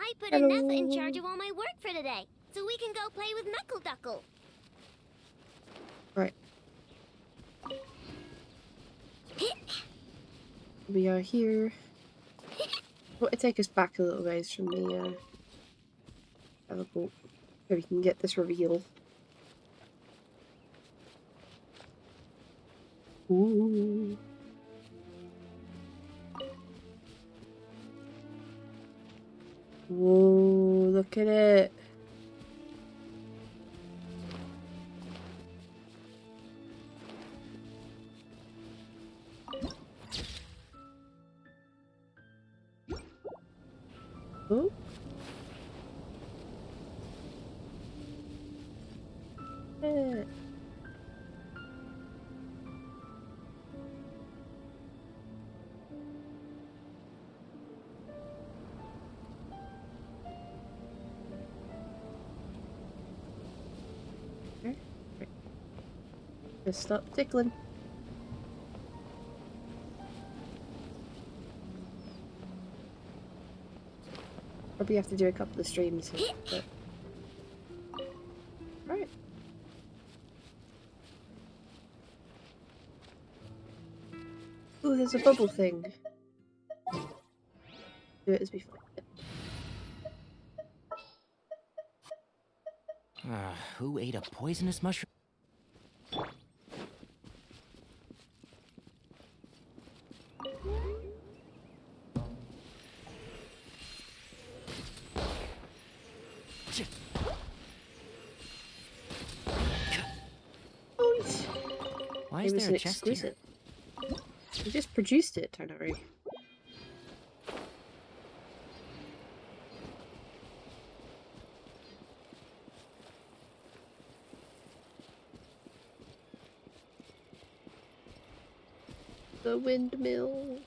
I put Hello. Anessa in charge of all my work for today, so we can go play with Knuckle Duckle. Right. We are here. Well, it take us back a little ways from the teleport, so we can get this reveal. Ooh. Whoa, look at it. Oh. Yeah. Right. Just stop tickling. Probably have to do a couple of streams here, but... Right. Ooh, there's a bubble thing. Do it as before. Who ate a poisonous mushroom? Why is It was there an a chest exquisite. We just produced it, don't worry. The windmill.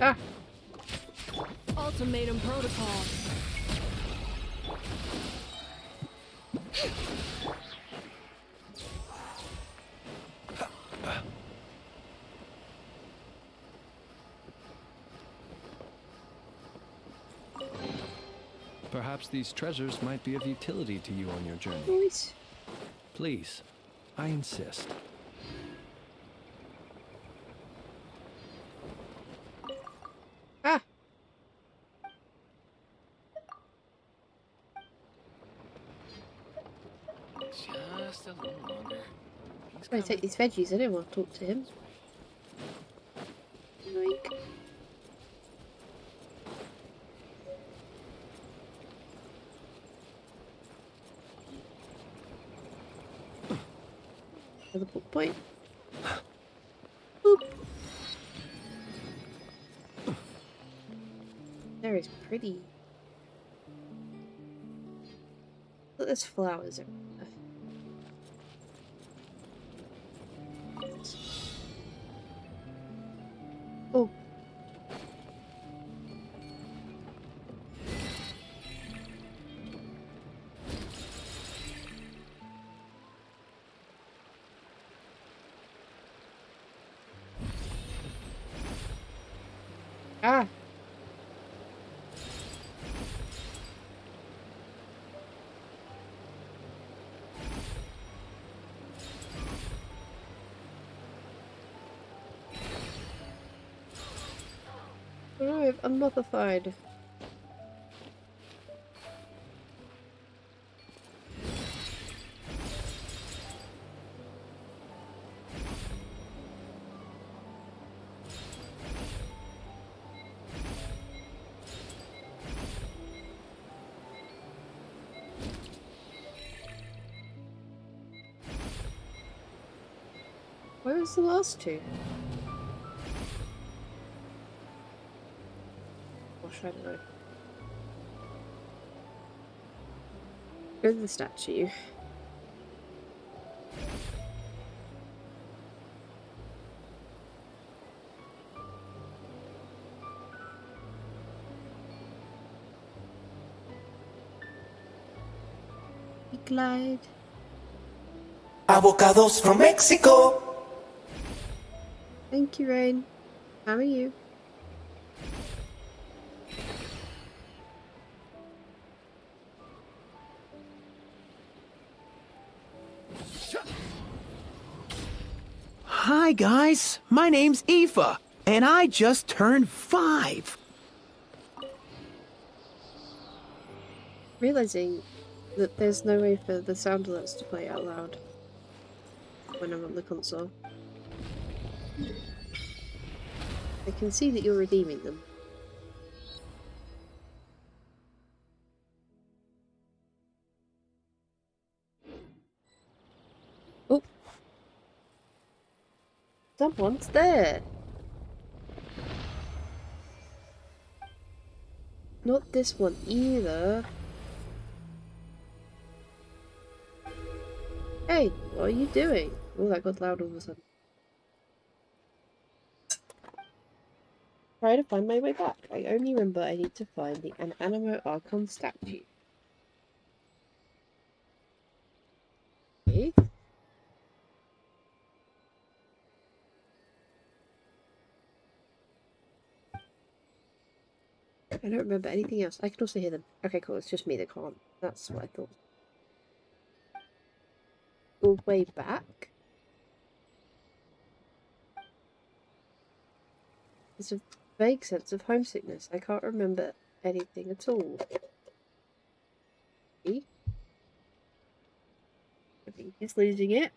Ah! Ultimatum protocol. Perhaps these treasures might be of utility to you on your journey. Boys. Please, I insist. Ah! Just a little longer. He's Trying to take these veggies, I don't want to talk to him. Yoink. Another point. Boop. There is pretty. Look, there's flowers everywhere. Oh. Ah. Alright, I'm modified. Where was the last two? Gosh, I don't know. Go to the statue. glide. Avocados from Mexico. Thank you, Rain. How are you? Hi guys, my name's Aoife, and I just turned 5. Realizing that there's no way for the sound alerts to play out loud when I'm on the console. I can see that you're redeeming them. Oh! Someone's there! Not this one either. Hey, what are you doing? Oh, that got loud all of a sudden. Try to find my way back. I only remember I need to find the Animo Archon statue. Okay. I don't remember anything else. I can also hear them. Okay, cool. It's just me that can't. That's what I thought. All the way back? There's a vague sense of homesickness. I can't remember anything at all. See? I think he's losing it.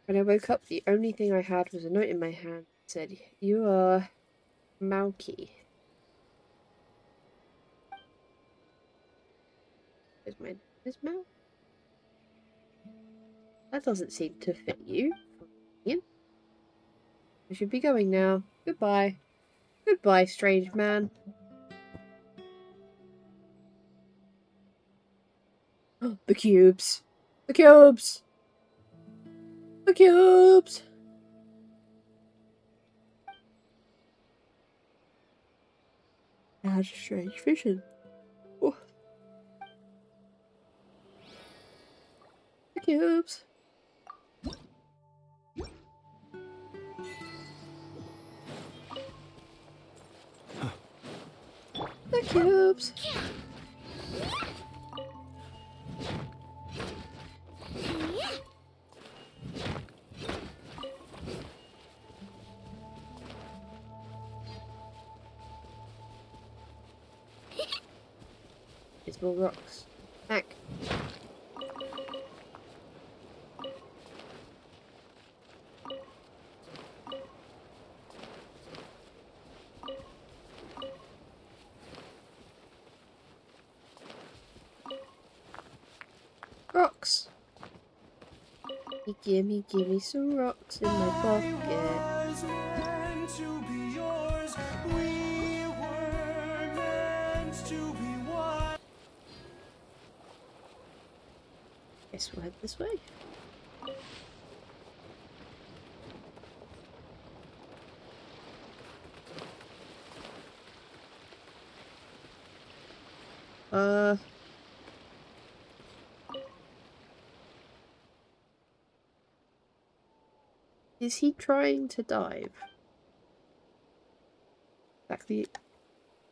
When I woke up, the only thing I had was a note in my hand that said, "You are Mauki." Is my name is Mal? That doesn't seem to fit you. Ian? I should be going now. Goodbye. Goodbye, strange man. The cubes. The cubes. The cubes. I had a strange vision. Oh. The cubes. The cubes. It's more rocks. Back. Rocks. Give me some rocks in my pocket. Guess we'll head this way. Is he trying to dive? Exactly.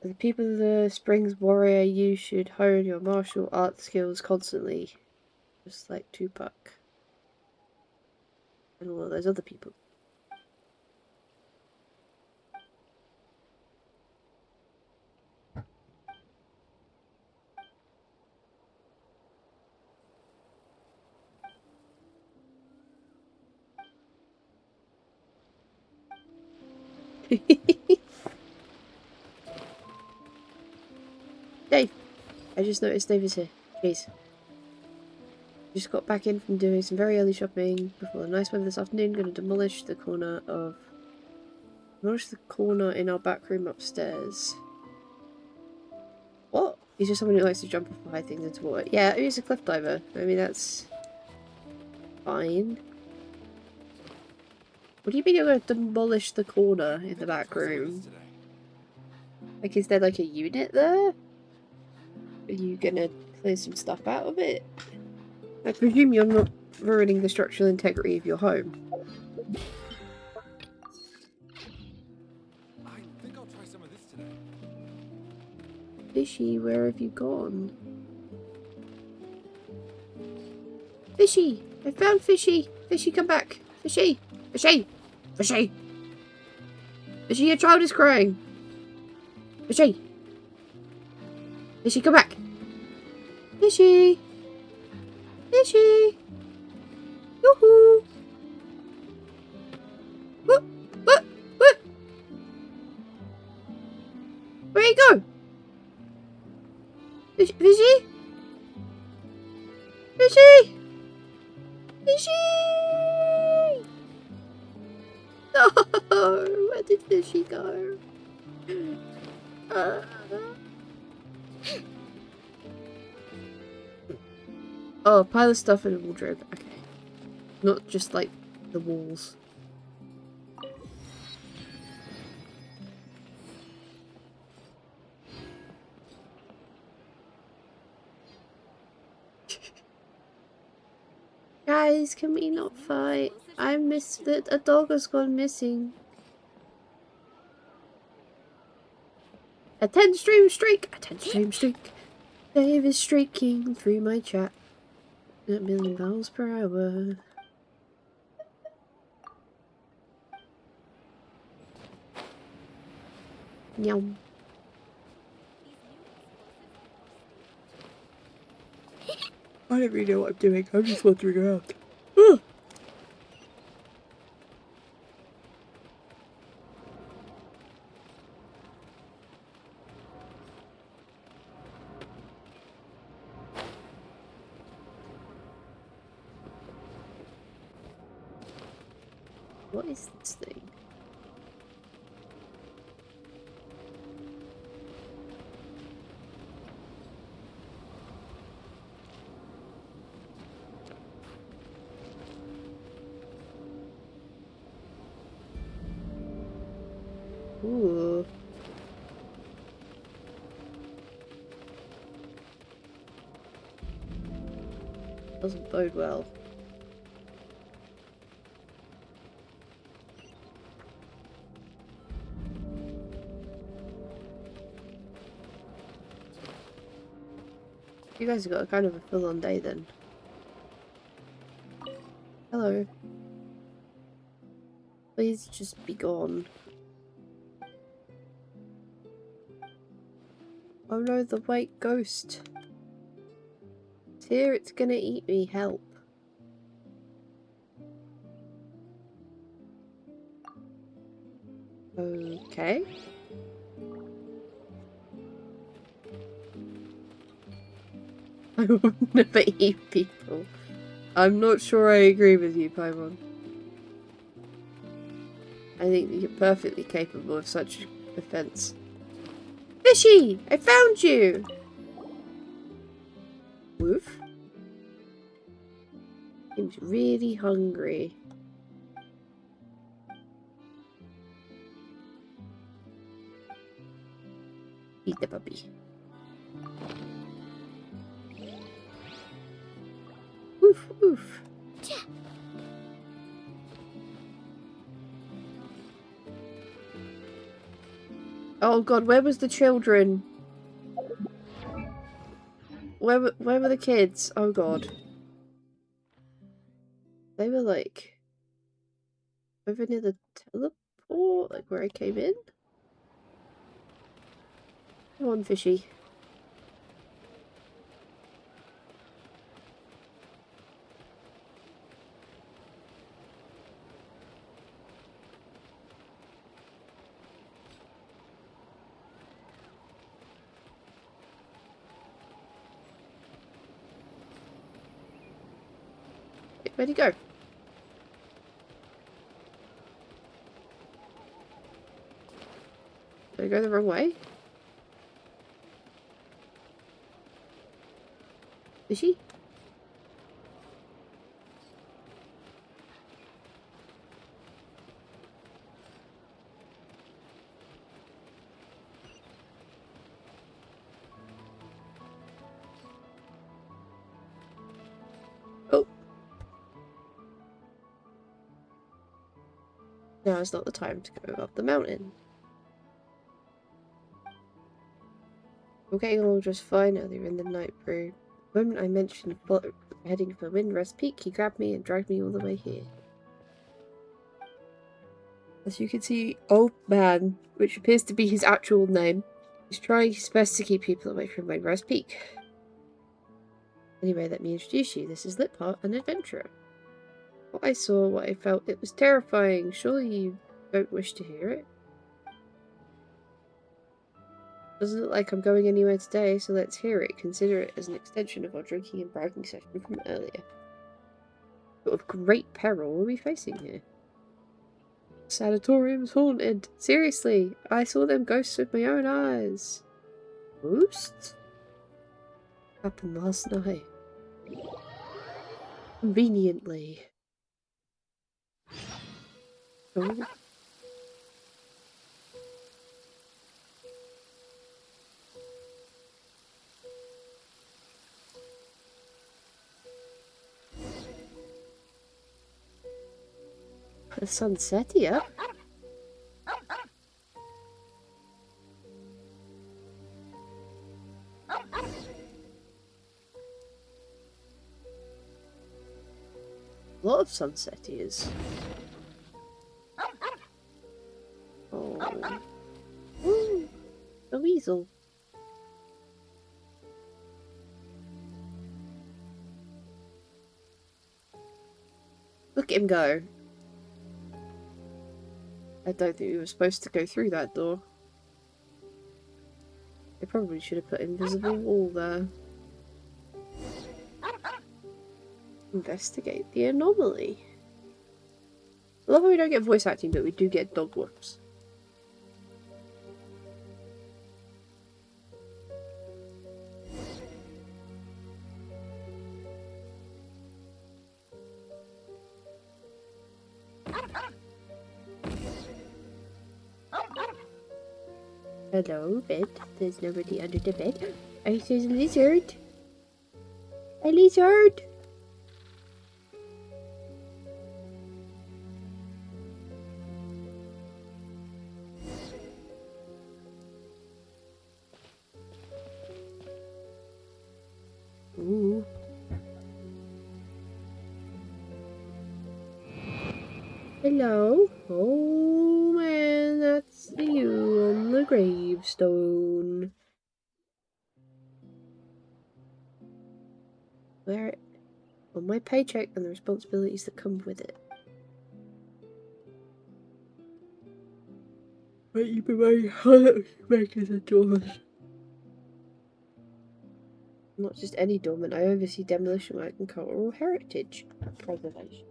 As the people of the Springs Warrior, you should hone your martial arts skills constantly. Just like Tupac. And all of those other people. Dave! I just noticed Dave is here. Jeez. Just got back in from doing some very early shopping before the nice weather this afternoon. Gonna demolish the corner in our back room upstairs. What? He's just someone who likes to jump off of high things into water. Yeah, he's a cliff diver. I mean, that's fine. What do you mean you're going to demolish the corner in the back room? Like, is there like a unit there? Are you gonna clear some stuff out of it. I presume you're not ruining the structural integrity of your home. I think I'll try some of this today. Fishy, where have you gone? Fishy! I found Fishy! Fishy, come back! Fishy! Fishy! Fishy! Fishy, your child is crying! Fishy! Fishy, come back! Fishy! Fishy! Yoo-hoo! What? What? What? Where'd he go? Fishy? Fishy? Fishy? Fishy! No! Where did Fishy go? Oh, pile of stuff in a wardrobe. Okay. Not just like the walls. Guys, can we not fight? I missed that a dog has gone missing. A 10 stream streak! A 10 stream streak! Dave is streaking through my chat at 1,000,000 miles per hour. Yum. I don't really know what I'm doing. I'm just wandering around. What is this thing? Ooh. Doesn't bode well. You guys have got a kind of a full-on day then. Hello. Please just be gone. Oh no, the white ghost. It's here, it's gonna eat me. Help. Okay. I will never eat people. I'm not sure I agree with you, Paimon. I think that you're perfectly capable of such offense. Fishy! I found you! Woof. Seems really hungry. Eat the puppy. Woof, woof. Oh god, where was the children? Where were the kids? Oh god. They were like over near the teleport, like where I came in. Come on, Fishy. Where'd he go? Did I go the wrong way? Fishy? Now is not the time to go up the mountain. We're getting along just fine earlier in the night, Brew. The moment I mentioned heading for Windrest Peak, he grabbed me and dragged me all the way here. As you can see, Old Man, which appears to be his actual name, is trying his best to keep people away from Windrest Peak. Anyway, let me introduce you. This is Liphart, an adventurer. What I saw, what I felt, it was terrifying. Surely you don't wish to hear it? Doesn't look like I'm going anywhere today, so let's hear it. Consider it as an extension of our drinking and bragging session from earlier. What of great peril are we facing here? Sanatorium's haunted. Seriously, I saw them ghosts with my own eyes. Ghosts? Happened last night. Conveniently. Oh. The sun's setting up. A lot of sunsettiers. Oh. Ooh, a weasel. Look at him go. I don't think we were supposed to go through that door. They probably should have put invisible wall there. Investigate the anomaly. I love how we don't get voice acting, but we do get dog whoops. Hello, bed. There's nobody under the bed. I see a lizard. A lizard! Ooh. Hello? Oh man, that's you on the gravestone. Where? On my paycheck and the responsibilities that come with it. But you be very hard making the doors. Not just any doorman, I oversee demolition work and cultural heritage preservation.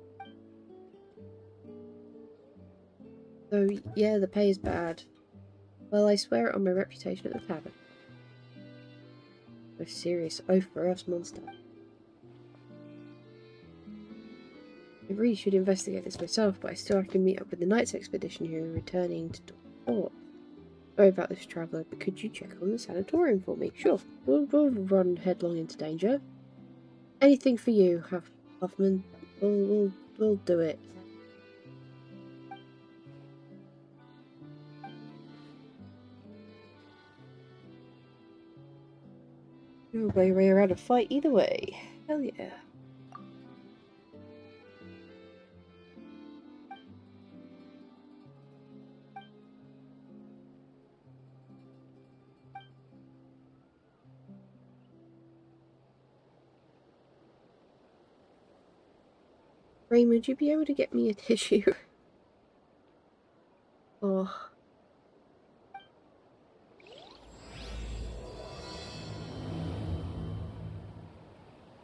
So, yeah, the pay is bad. Well, I swear it on my reputation at the tavern. A serious oath for us, monster. I really should investigate this myself, but I still have to meet up with the Knights expedition who are returning to Dornman. Sorry about this, traveller, but could you check on the sanatorium for me? Sure, we'll run headlong into danger. Anything for you, Huffman. We'll do it. You'll play your way around a fight either way. Hell yeah. Rain, would you be able to get me a tissue? Oh.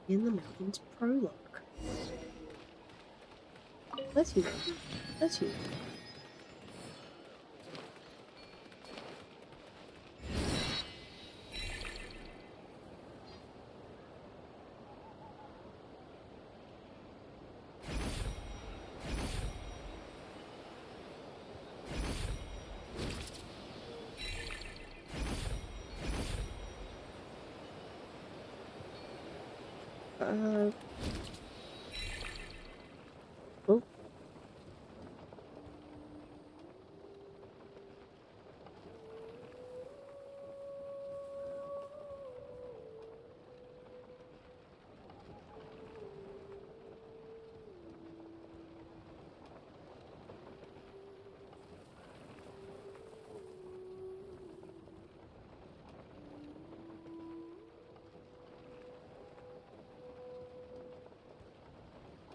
In the Mountains prologue. Bless you, man. Bless you. Oh.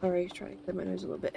Sorry, trying to clear my nose a little bit.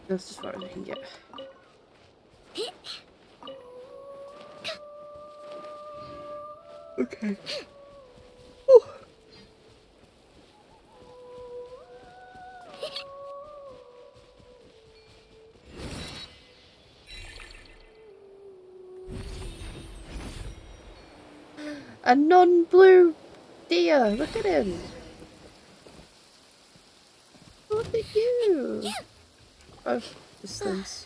That's as far as I can get. Okay. Whew. A non-blue deer! Look at him! Look at you! Oh, just things.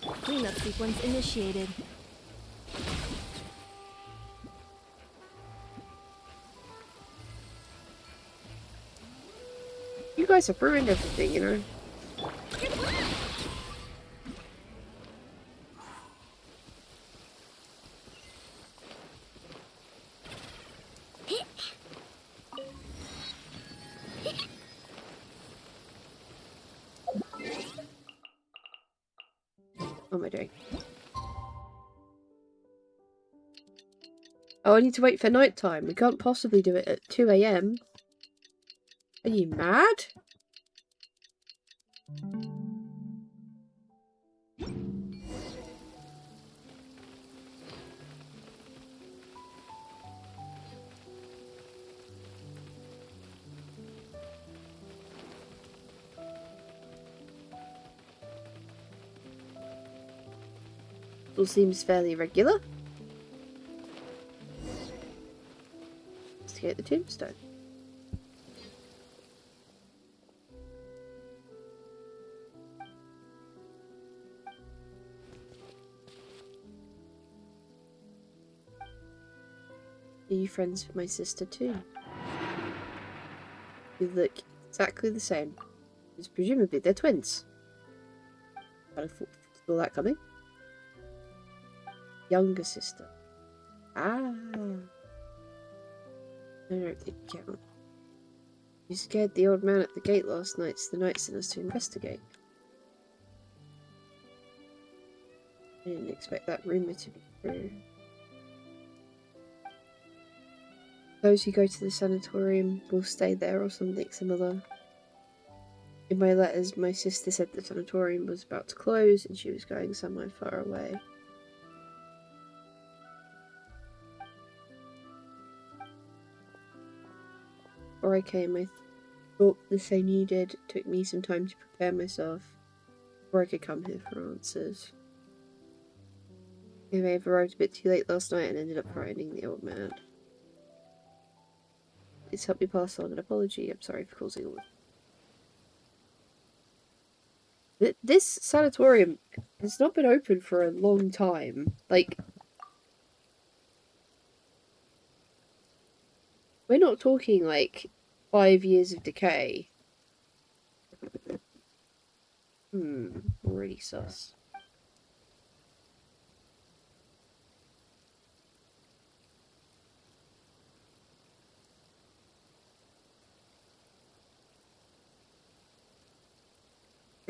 Cleanup sequence initiated. You guys have ruined everything, you know? Oh my day. Oh, I need to wait for night time. We can't possibly do it at 2 AM. Are you mad? All seems fairly regular. Let's get the tombstone. Are you friends with my sister too? You look exactly the same. Because presumably they're twins. But I saw that coming. Younger sister. Ah. I don't think you count. You scared the old man at the gate last night, so the knight sent us to investigate. I didn't expect that rumour to be true. Those who go to the sanatorium will stay there or something similar. In my letters, my sister said the sanatorium was about to close and she was going somewhere far away. Before I came, I thought the same you did. It took me some time to prepare myself before I could come here for answers. I may have arrived a bit too late last night and ended up frightening the old man. Please help me pass on an apology. I'm sorry for causing all this. This sanatorium has not been open for a long time. Like, we're not talking like 5 years of decay. Already sus.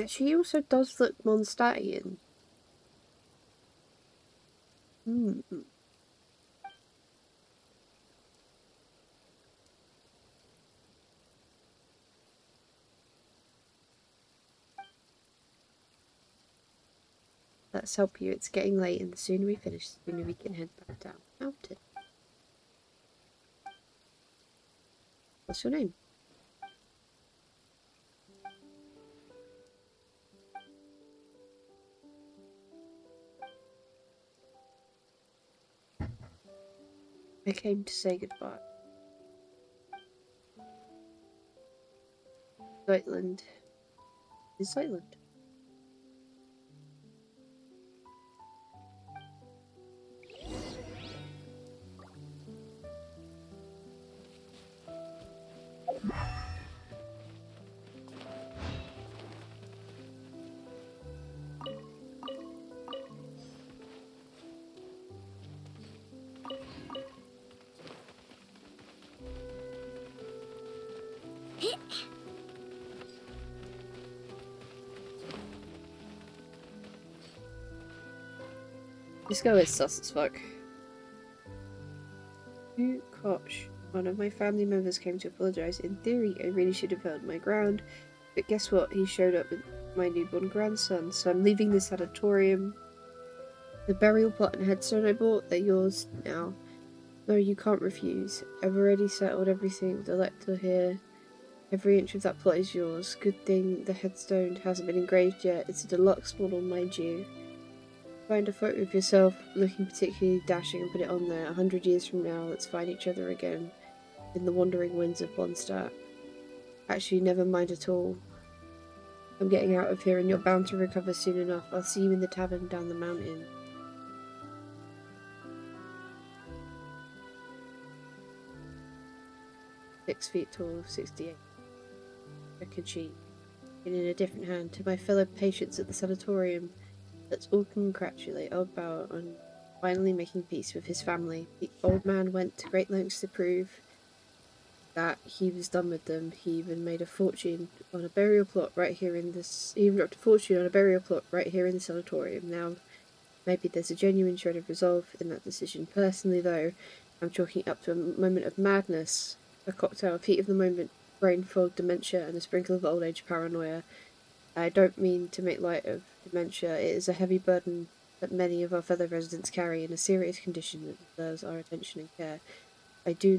She also does look Mondstadtian. Let's help you. It's getting late, and the sooner we finish, the sooner we can head back down. Mountain. What's your name? I came to say goodbye. Scotland. is silent. This guy is sus as fuck. Oh gosh. One of my family members came to apologise. In theory, I really should have held my ground. But guess what? He showed up with my newborn grandson, so I'm leaving the sanatorium. The burial plot and headstone I bought, they're yours now. No, you can't refuse. I've already settled everything with the lector here. Every inch of that plot is yours. Good thing the headstone hasn't been engraved yet. It's a deluxe model, mind you. Find a photo of yourself looking particularly dashing and put it on there. 100 years from now, let's find each other again in the wandering winds of Bondstadt. Actually, never mind at all. I'm getting out of here and you're bound to recover soon enough. I'll see you in the tavern down the mountain. "6 feet tall, 68. Second sheet. And in a different hand, to my fellow patients at the sanatorium. Let's all congratulate old Bauer on finally making peace with his family. The old man went to great lengths to prove that he was done with them. He even made a fortune on a burial plot right here in this. He even dropped a fortune on a burial plot right here in the sanatorium. Now, maybe there's a genuine shred of resolve in that decision. Personally, though, I'm chalking it up to a moment of madness, a cocktail of heat of the moment, brain fog, dementia, and a sprinkle of old age paranoia. I don't mean to make light of dementia. It is a heavy burden that many of our fellow residents carry, in a serious condition that deserves our attention and care. I do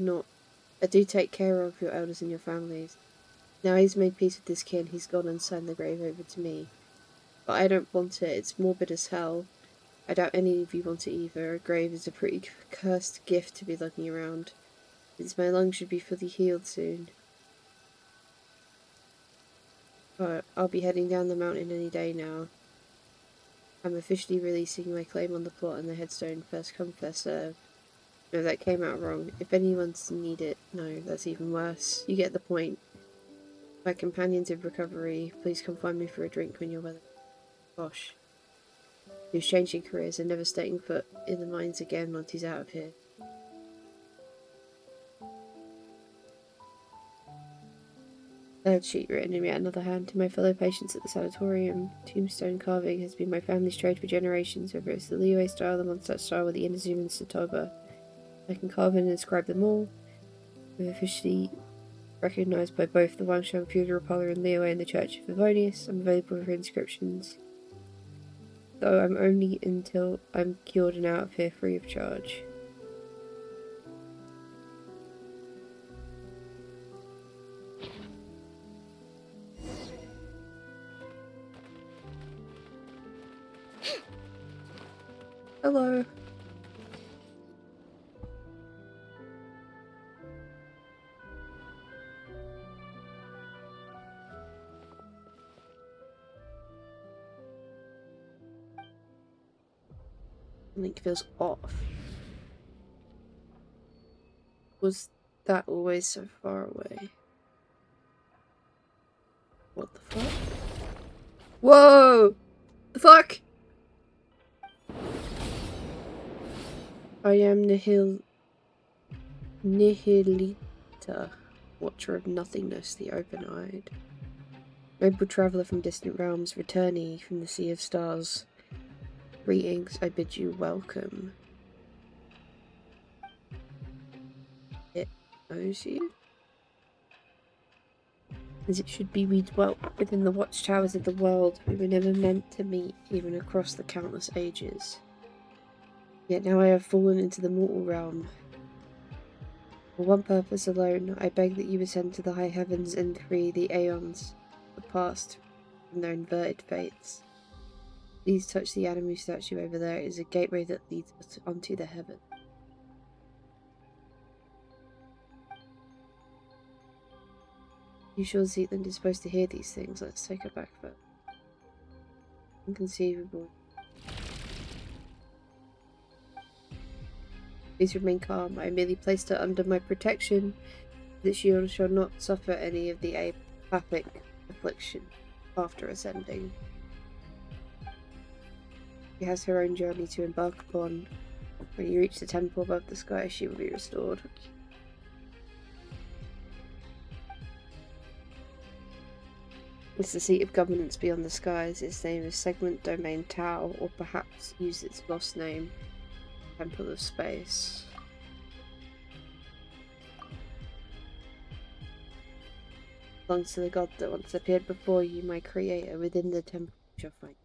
take care of your elders and your families. Now he's made peace with this kin, he's gone and signed the grave over to me. But I don't want it, it's morbid as hell. I doubt any of you want it either. A grave is a pretty cursed gift to be lugging around, since my lungs should be fully healed soon. But I'll be heading down the mountain any day now. I'm officially releasing my claim on the plot and the headstone, first come, first serve. No, that came out wrong. If anyone's to need it, no, that's even worse. You get the point. My companions in recovery, please come find me for a drink when you're well. Gosh. Who's changing careers and never setting foot in the mines again once he's out of here. Third sheet written in yet another hand. To my fellow patients at the sanatorium, tombstone carving has been my family's trade for generations, whether it's the Liyue style, the Mondstadt style, or the Inazuma and Satoba. I can carve and inscribe them all. I'm officially recognised by both the Wangshan Feudal Rapala and Liyue and the Church of Favonius. I'm available for inscriptions, though I'm only until I'm cured and out of here free of charge. Hello. Link feels off. Was that always so far away? What the fuck? Whoa! The fuck? I am Nihilita, watcher of nothingness, the open-eyed. Noble traveller from distant realms, returnee from the sea of stars. Greetings, I bid you welcome. It knows you? As it should be, we dwelt within the watchtowers of the world. We were never meant to meet, even across the countless ages. Yet now I have fallen into the mortal realm. For one purpose alone, I beg that you ascend to the high heavens and free the aeons, the past, from their inverted fates. Please touch the Adamu statue over there. It is a gateway that leads us onto the heaven. You sure Zealand is supposed to hear these things? Let's take her back first. Inconceivable. Please remain calm. I merely placed her under my protection, that she shall not suffer any of the apathic affliction after ascending. She has her own journey to embark upon. When you reach the temple above the sky, she will be restored. It's the seat of governance beyond the skies. Its name is Segment Domain Tau, or perhaps use its lost name, Temple of Space. Belongs to the god that once appeared before you, my creator. Within the temple you shall find.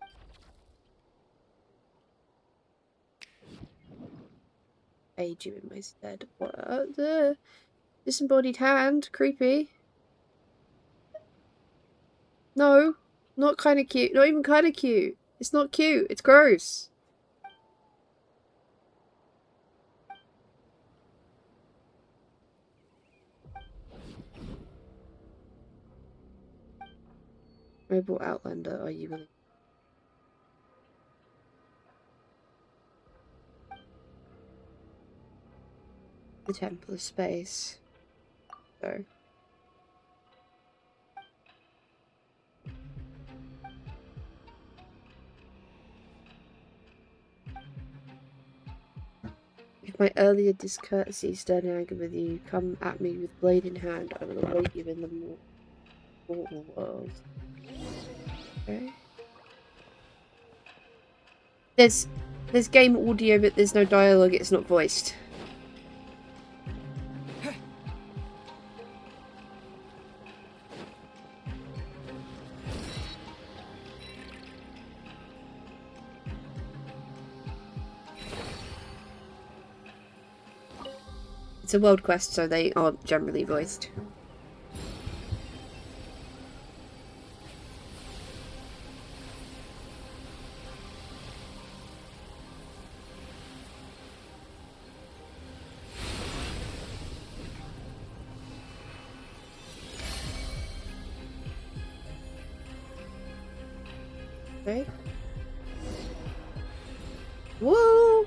Aid you in my stead. What the disembodied hand? Creepy. No, not kind of cute. Not even kind of cute. It's not cute. It's gross. Mobile Outlander, are you willing? The Temple of Space. So. If my earlier discourtesy stirred anger with you, come at me with blade in hand. I will await you in the mortal world. Okay. There's game audio, but there's no dialogue. It's not voiced. It's a world quest, so they aren't generally voiced. Okay. Whoa!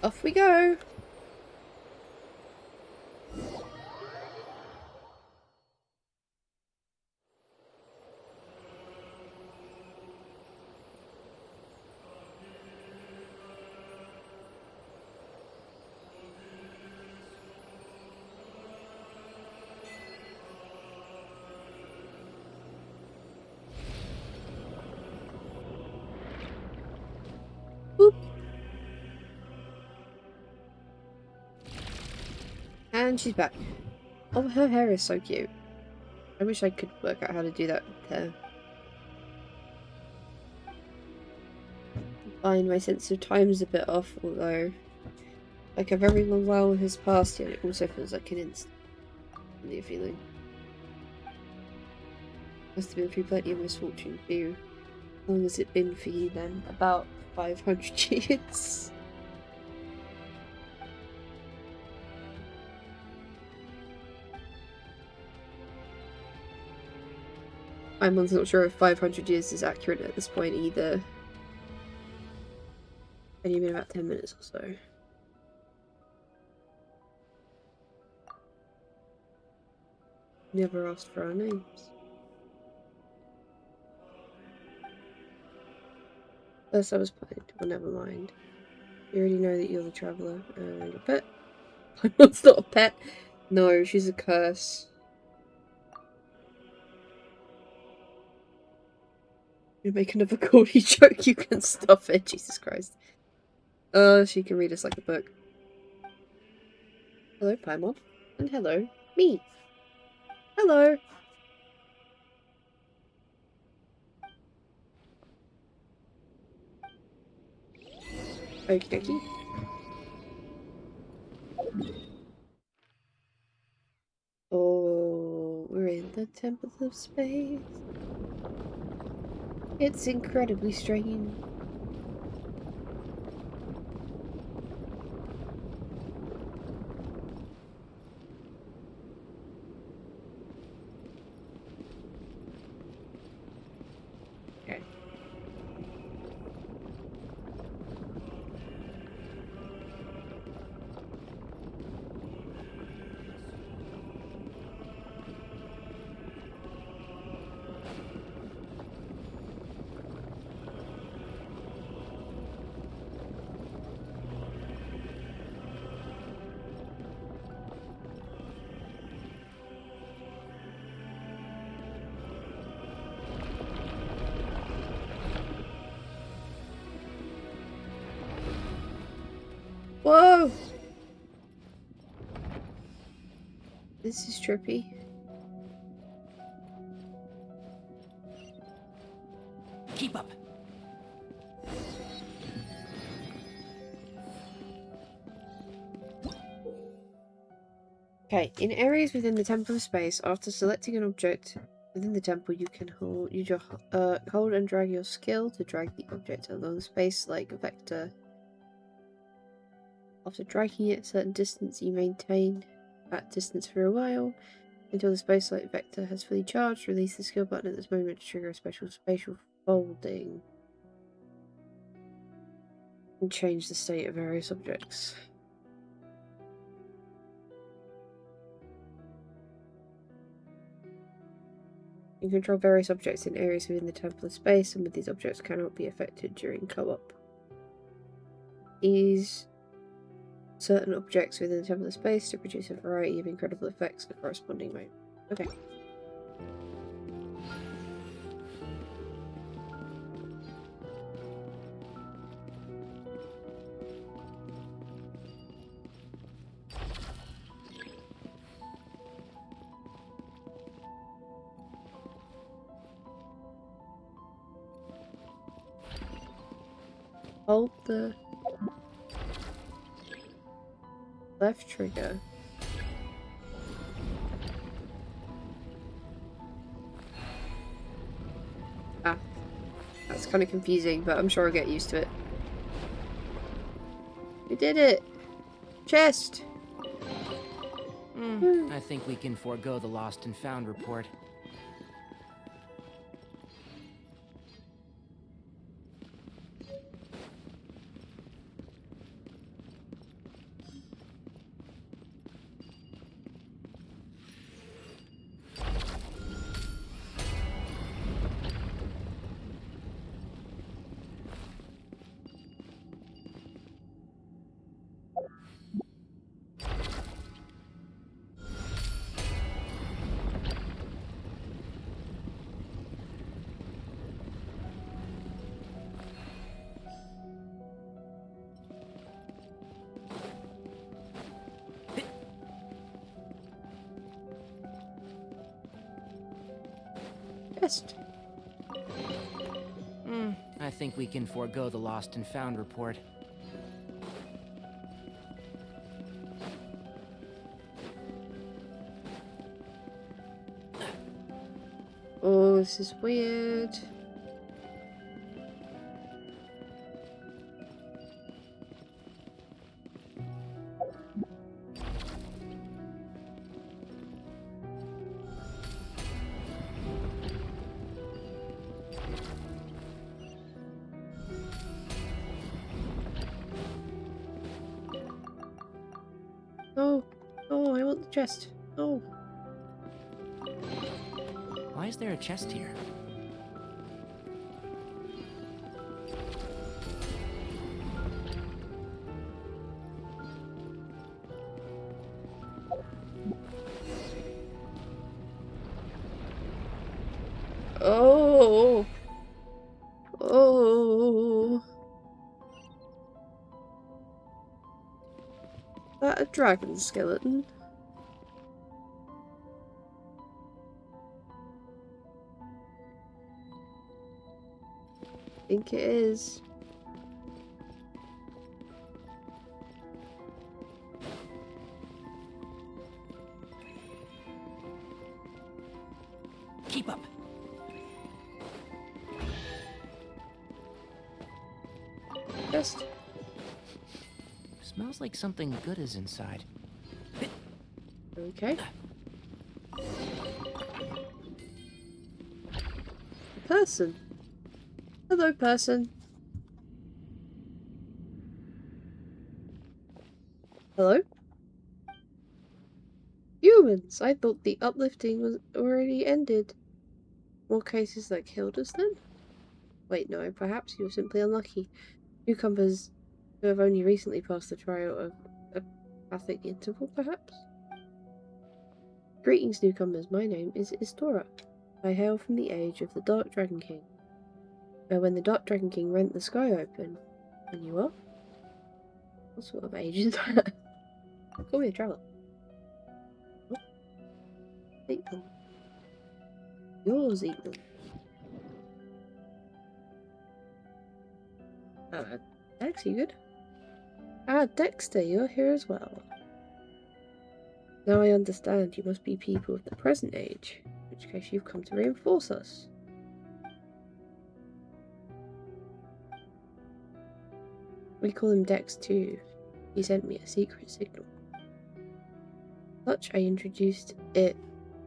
Off we go! Boop. And she's back. Oh, her hair is so cute. I wish I could work out how to do that with hair. Fine, my sense of time is a bit off, although like a very long while has passed, yet it also feels like an instant. A feeling. Must have been through plenty of misfortune for you. How long has it been for you then? About 500 years. I'm not sure if 500 years is accurate at this point either. Only been about 10 minutes or so. Never asked for our names. First I was playing. Well, never mind. You already know that you're the traveller and your pet. Paimon's not a pet. No, she's a curse. You make another corny joke, you can stop it. Jesus Christ. She can read us like a book. Hello, Paimon. And hello, me. Hello. Okie dokie. Oh, we're in the Temple of Space. It's incredibly strange. Okay. Whoa! This is trippy. Keep up. Okay, in areas within the temple of space, after selecting an object within the temple, you can hold and drag your skill to drag the object along space like a vector. After dragging it a certain distance, you maintain that distance for a while until the space-like vector has fully charged. Release the skill button at this moment to trigger a special spatial folding and change the state of various objects. You can control various objects in areas within the temple of space. Some of these objects cannot be affected during co-op. Use certain objects within the temple of space to produce a variety of incredible effects at corresponding mode. Okay. Hold the left trigger. Ah, that's kind of confusing, but I'm sure I'll get used to it. We did it! Chest! I think we can forego the lost and found report. Chest. I think we can forego the lost and found report. Oh, this is weird. Oh, oh, I want the chest. Oh. Why is there a chest here? Oh. Oh. Is that a dragon skeleton? I think it is. Keep up. Just Smells like something good is inside. okay. Person. Hello, person. Hello? Humans! I thought the uplifting was already ended. More cases that killed us then? Wait, no, perhaps you were simply unlucky. Newcomers who have only recently passed the trial of a pathic interval, perhaps? Greetings, newcomers. My name is Istora. I hail from the age of the Dark Dragon King. When the Dark Dragon King rent the sky open. And you are? What sort of age is that? Call me a traveller. What? Eat them. Yours eat them. Dex, you good? Ah, Dexter, you're here as well. Now I understand you must be people of the present age, in which case you've come to reinforce us. We call him Dex too. He sent me a secret signal. Such I introduced it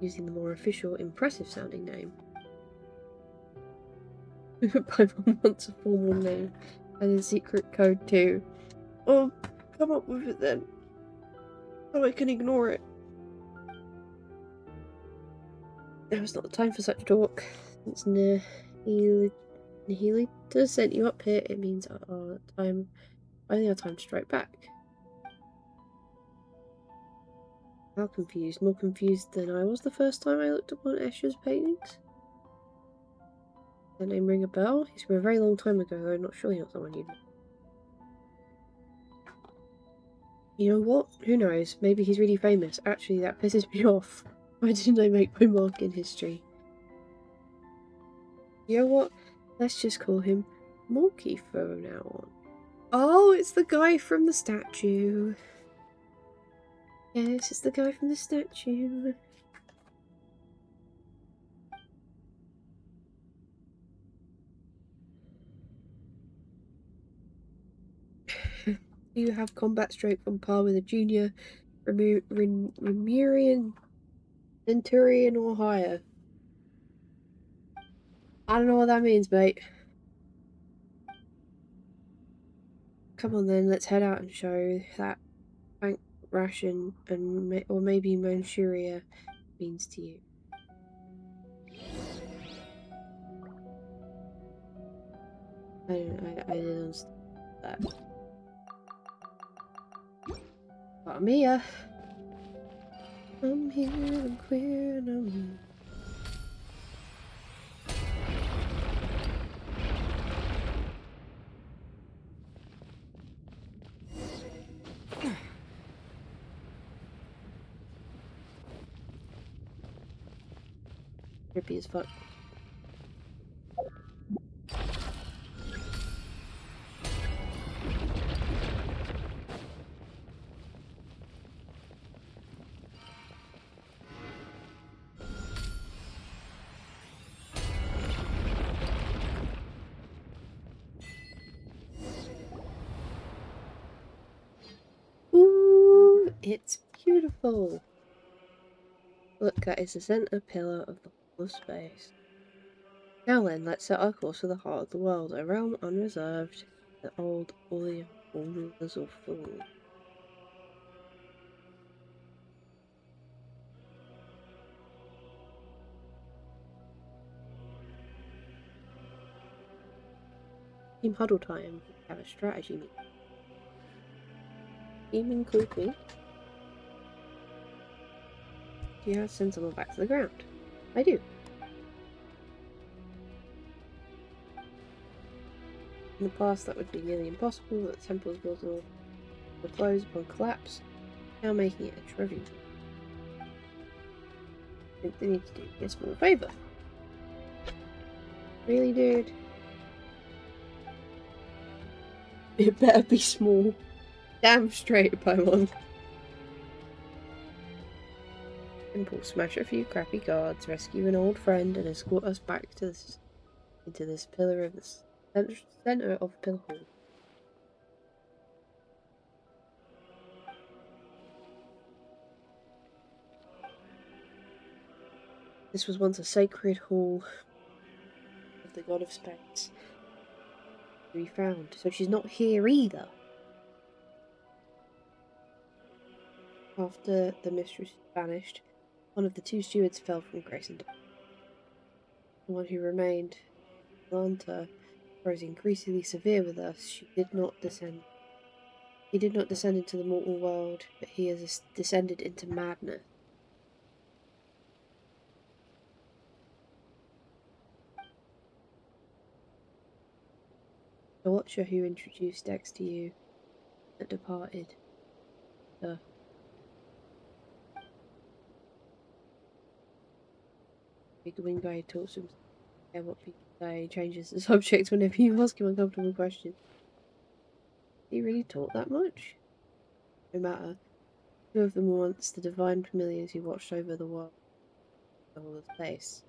using the more official, impressive sounding name. Paimon wants a formal name and a secret code too. Oh, come up with it then. So I can ignore it. Now is not the time for such talk. Since Nihilita sent you up here, it means finally our time to strike back. How confused? More confused than I was the first time I looked upon Escher's paintings? That name ring a bell? He's from a very long time ago, though I'm not surely not someone you know. You know what? Who knows? Maybe he's really famous. Actually, that pisses me off. Why didn't I make my mark in history? You know what? Let's just call him Morky from now on. Oh, it's the guy from the statue. Yes, it's the guy from the statue. You have combat strength on par with a junior Remurian Centurion or higher. I don't know what that means, mate. Come on then, let's head out and show that bank ration and or maybe Manchuria means to you. I didn't understand that. But I'm here. I'm here, I'm queer, and I'm here. Trippy as fuck. Ooh, it's beautiful. Look, that is the centre pillar of the whole of space. Now then, let's set our course for the heart of the world, a realm unreserved, the old, all the rulers or fools. Team huddle time. We have a strategy meeting. Team include me. Do you have to send someone back to the ground? I do. In the past, that would be nearly impossible, but the temples built all were closed upon collapse, now making it a trivial. I think they need to do me a small favour. Really, dude? It better be small. Damn straight, Paimon. Simple. Smash a few crappy guards, rescue an old friend, and escort us back to this into this pillar of this center of Pill Hall. This was once a sacred hall of the god of space. To be found. So she's not here either. After the mistress vanished, one of the two stewards fell from grace and death. The one who remained, Lanta, grows increasingly severe with us. He did not descend into the mortal world, but he has descended into madness. The watcher who introduced Dex to you had departed. The wing guy talks to him, care what people say, changes the subject whenever you ask him uncomfortable questions. He really taught that much? No matter. Two of them were once the divine familiars who watched over the world, the whole of space.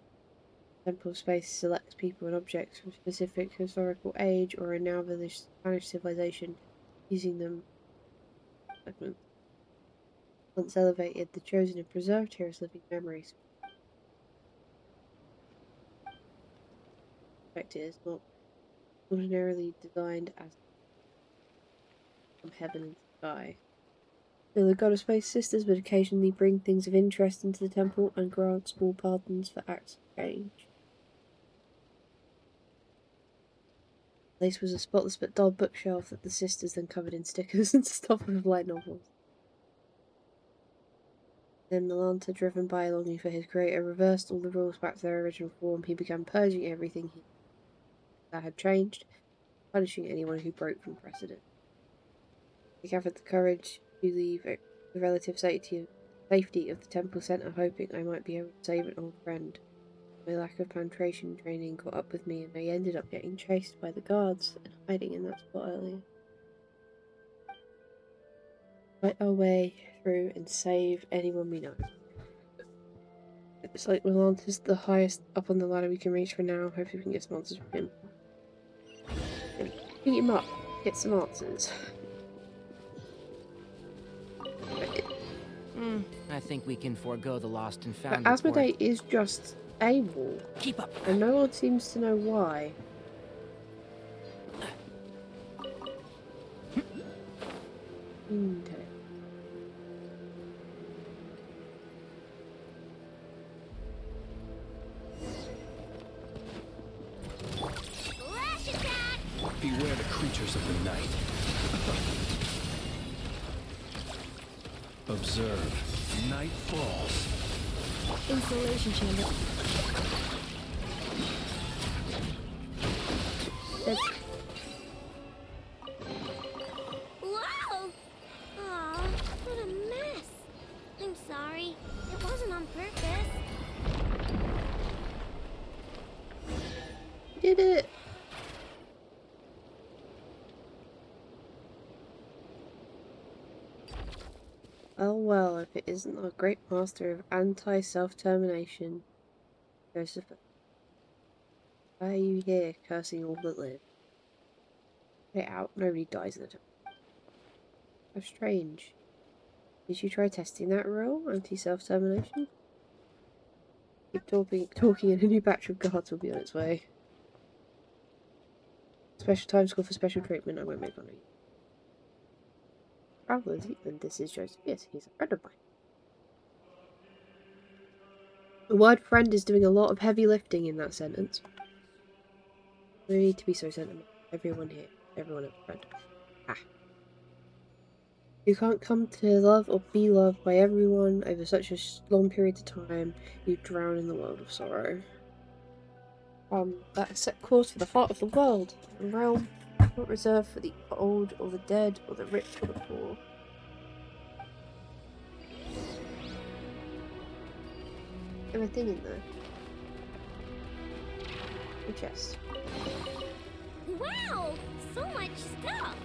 Temple of Space selects people and objects from a specific historical age or a now vanished civilization, using them segments. Once elevated, the chosen and preserved here as living memories. It is not ordinarily designed as from heaven and sky. So the god of space sisters would occasionally bring things of interest into the temple and grant small pardons for acts of change. The place was a spotless but dull bookshelf that the sisters then covered in stickers and stuff of light novels. Then Nalanta, driven by a longing for his creator, reversed all the rules back to their original form. He began purging everything that had changed, punishing anyone who broke from precedent. He gathered the courage to leave the relative safety of the temple centre, hoping I might be able to save an old friend. My lack of penetration training caught up with me, and I ended up getting chased by the guards and hiding in that spot earlier. Fight our way through and save anyone we know. It's like Milanta's the highest up on the ladder we can reach for now. Hopefully we can get some answers from him. Beat him up, get some answers. I think we can forego the lost and But found report. Asmodee is just AWOL, Keep up. and no one seems to know why. Okay. Flash attack! Beware the creatures of the night. Observe. Night falls. Insulation chamber. Whoa! Aw, what a mess. I'm sorry. It wasn't on purpose. Did it? Oh well, if it isn't our great master of anti-self-termination, Joseph. Why are you here, cursing all that live? Get it out, nobody dies in the temple. How strange. Did you try testing that rule, anti-self-termination? Keep talking and a new batch of guards will be on its way. Special time score for special treatment, I won't make fun of you. Travelers, and this is Joseph. Yes, he's a friend of mine. The word friend is doing a lot of heavy lifting in that sentence. We need to be so sentimental. Everyone here, everyone is a friend. Ah. You can't come to love or be loved by everyone over such a long period of time. You drown in the world of sorrow. That is set course for the heart of the world, a realm not reserved for the old or the dead or the rich or the poor. Everything in there. A chest. Wow! So much stuff!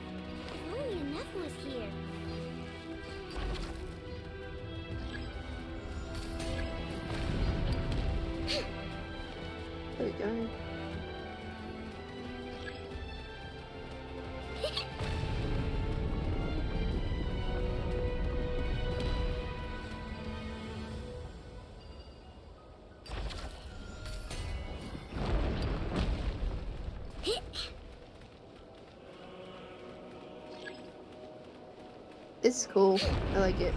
If only enough was here. There we go. This is cool. I like it.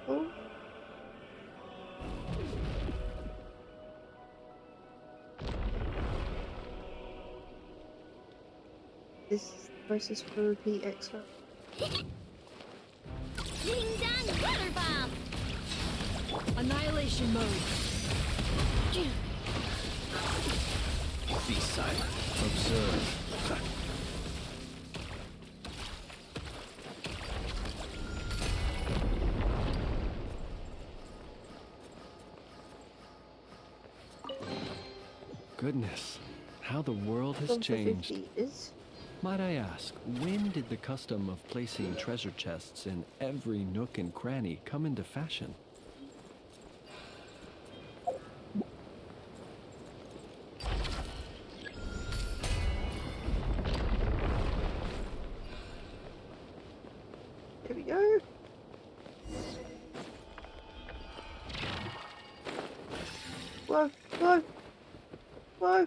Oh. This is the process for repeat extra. Ding dong, water bomb. Annihilation mode. Be silent. Observe. Goodness, how the world has Gone for changed. 50 years. Might I ask, when did the custom of placing treasure chests in every nook and cranny come into fashion? There we go. Whoa, whoa, whoa.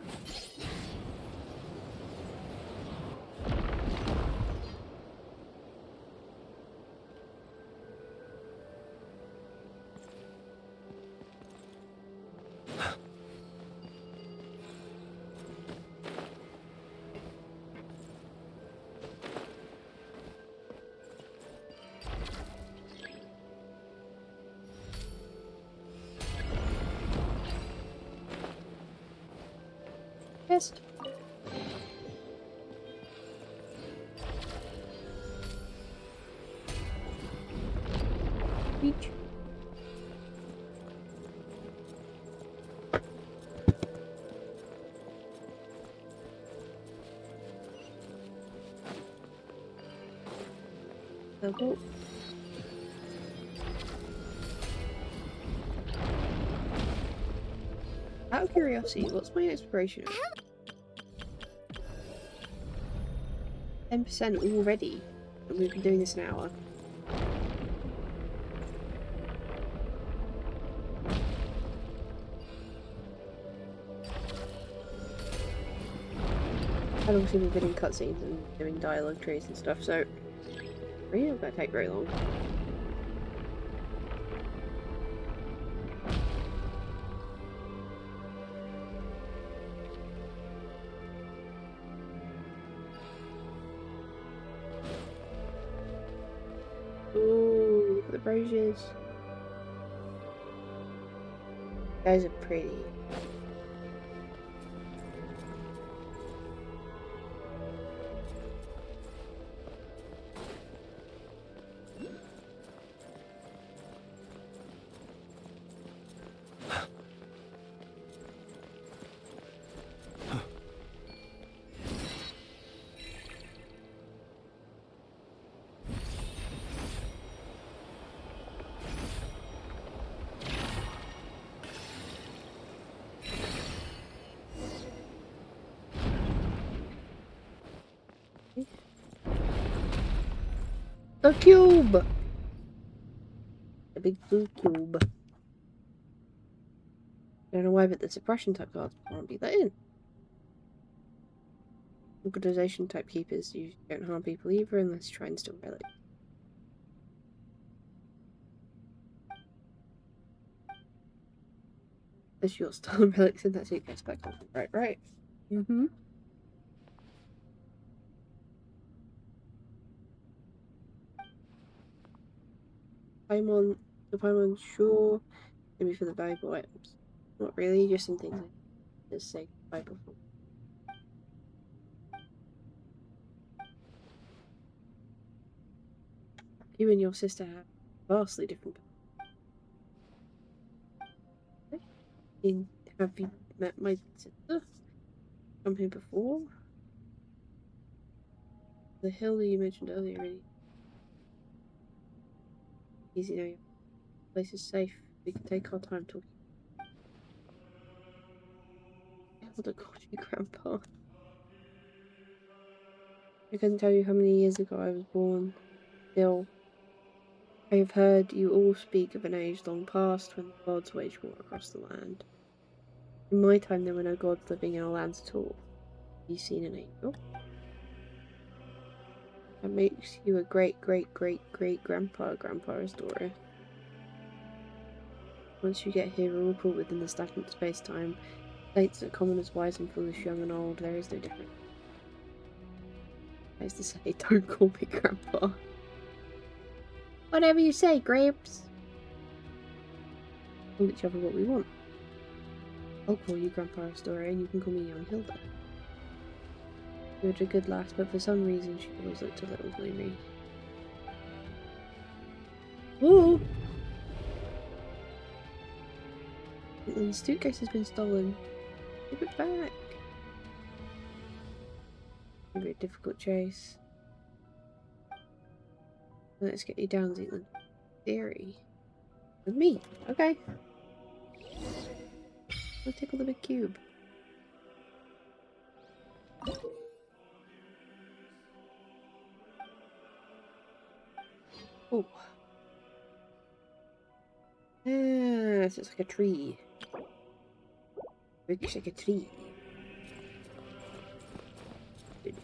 Chest. Beach. Double. Out of curiosity, what's my exploration? 10% already, and we've been doing this an hour. And obviously we've been in cutscenes and doing dialogue trees and stuff, so really not going to take very long. Ooh, look at the brochures. Those are pretty. The cube! The big blue cube. I don't know why, but the suppression type cards can't be let in. Organization type keepers, you don't harm people either unless you try and steal relics. As you're stolen relics in that suitcase back on. Right, right. Mm-hmm. Paimon, the Paimon, sure. Maybe for the valuable items. Not really, just some things I just say goodbye before. You and your sister have vastly different. Have you met my sister? Come here before? The hill that you mentioned earlier, really easy now. The place is safe. We can take our time talking. What a called you Grandpa. I couldn't tell you how many years ago I was born. Still. I have heard you all speak of an age long past when the gods waged war across the land. In my time there were no gods living in our lands at all. Have you seen an angel? That makes you a great-great-great-great-grandpa, Astoria. Once you get here, we're all caught within the stagnant space-time. States are common as wise and foolish, young and old. There is no difference. I used to say, don't call me Grandpa. Whatever you say, Gramps. Call each other what we want. I'll call you Grandpa Astoria and you can call me Young Hilda. You were a good lass, but for some reason she always looked a little gloomy. Ooh! The suitcase has been stolen. Give it back. Maybe a difficult chase. Let's get you down, Zealand. Theory. With me. Okay. Let's tickle the big cube. Oh. Yeah, this is like a tree. Looks like a tree. Good.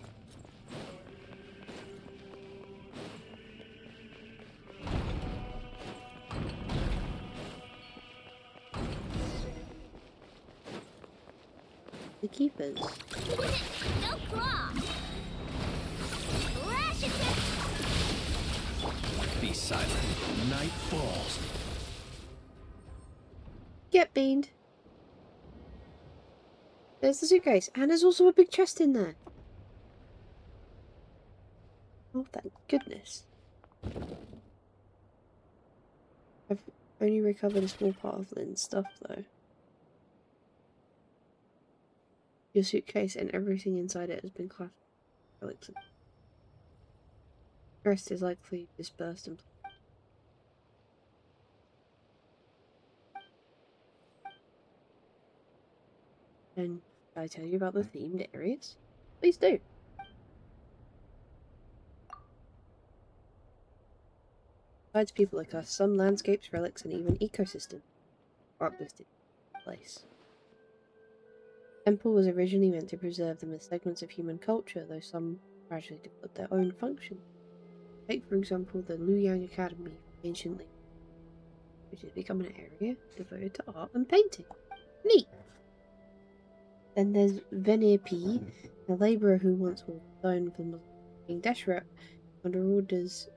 The keepers. No claw. Lash it. Be silent. Night falls. Get beamed. There's the suitcase, and there's also a big chest in there. Oh, thank goodness. I've only recovered a small part of Lynn's stuff, though. Your suitcase and everything inside it has been classed as relics. The rest is likely dispersed and And should I tell you about the themed areas? Please do. Besides people like us, some landscapes, relics, and even ecosystems are uplifted in place. The temple was originally meant to preserve them as segments of human culture, though some gradually developed their own function. Take, for example, the Luyang Academy anciently, which has become an area devoted to art and painting. Neat! Then there's Venir P, a labourer who once hauled stone for King Deshret under orders.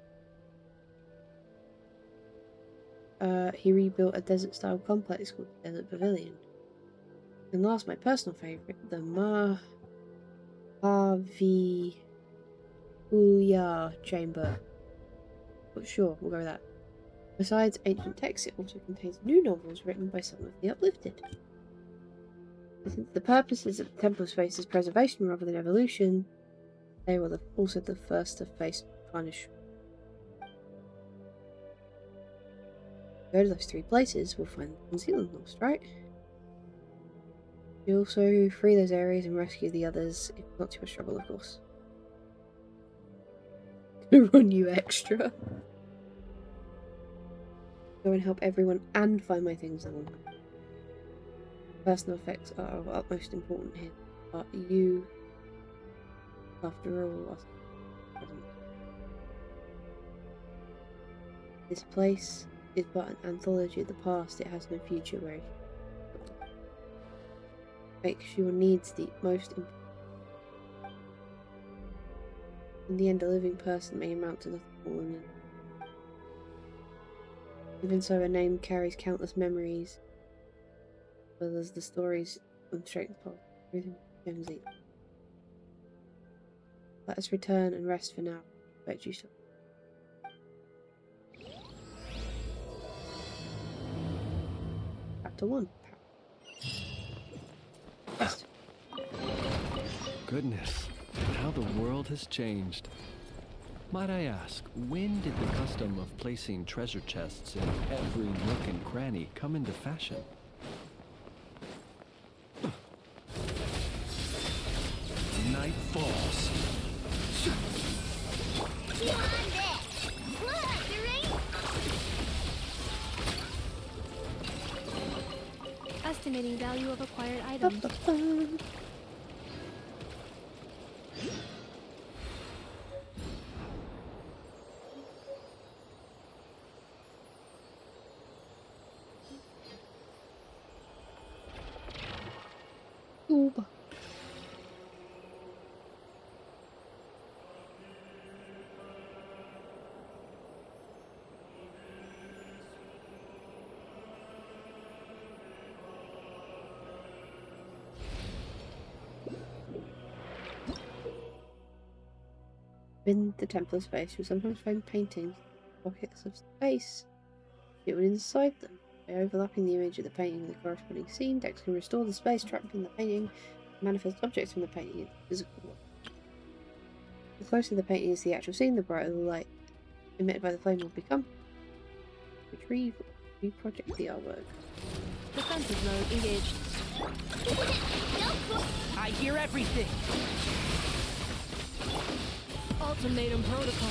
He rebuilt a desert-style complex called the Desert Pavilion. And last, my personal favourite, the Mahavikuya Chamber. But sure, we'll go with that. Besides ancient texts, it also contains new novels written by some of the uplifted. Since the purposes of the temple space is preservation rather than evolution, they were also the first to face punishment. Go to those 3 places, we'll find New Zealand lost, right? You also free those areas and rescue the others, if not too much trouble, of course. Run you extra. Go and help everyone and find my things along. Personal effects are of utmost importance here, but you, after all, are present. This place is but an anthology of the past. It has no future where it makes your needs the most important. In the end, a living person may amount to nothing more than even so, a name carries countless memories, as well as the stories on straight path. Everything Gen Z. Let us return and rest for now. Bet you so. Chapter 1. Yes. Goodness, how the world has changed. Might I ask, when did the custom of placing treasure chests in every nook and cranny come into fashion? Night falls. You on this. Look, you're right. Estimating value of acquired items. Ooh. In the temple of space, you'll sometimes find paintings, pockets of space, hidden inside them. By overlapping the image of the painting with the corresponding scene, Dex can restore the space trapped in the painting, and manifest objects from the painting into the physical world. The closer the painting is to the actual scene, the brighter the light emitted by the flame will become. Retrieve or reproject the artwork. Defensive mode engaged. I hear everything! Ultimatum protocol.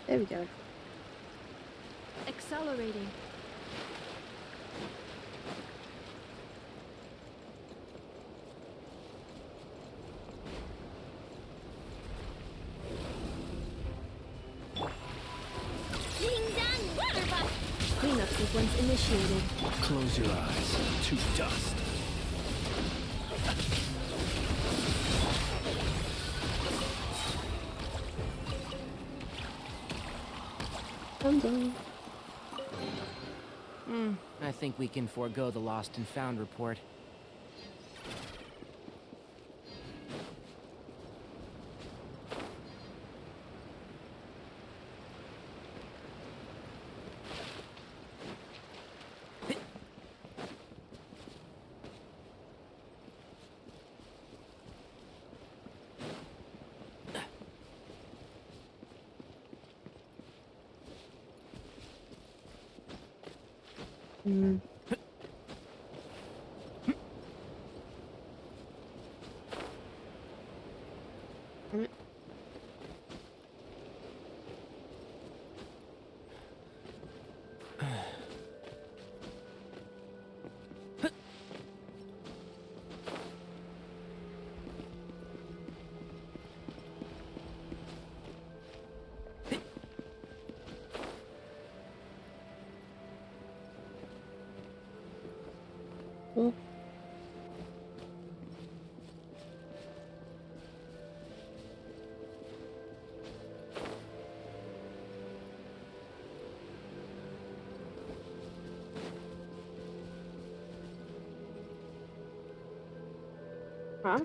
There we go. Accelerating. Being done. Water buff. Cleanup sequence initiated. Close your eyes to dust. I'm done. I think we can forego the lost and found report. Hmm. Damn it. Oh. Huh?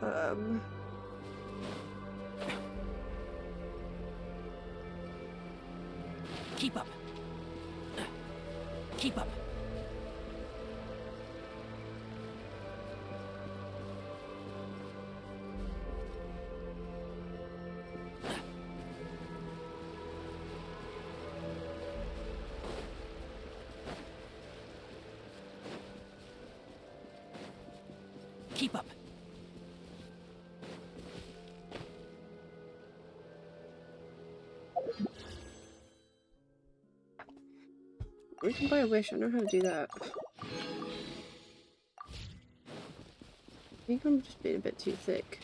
Um. Keep up! Keep up! Keep up! We can buy a wish. I know how to do that. I think I'm just being a bit too thick.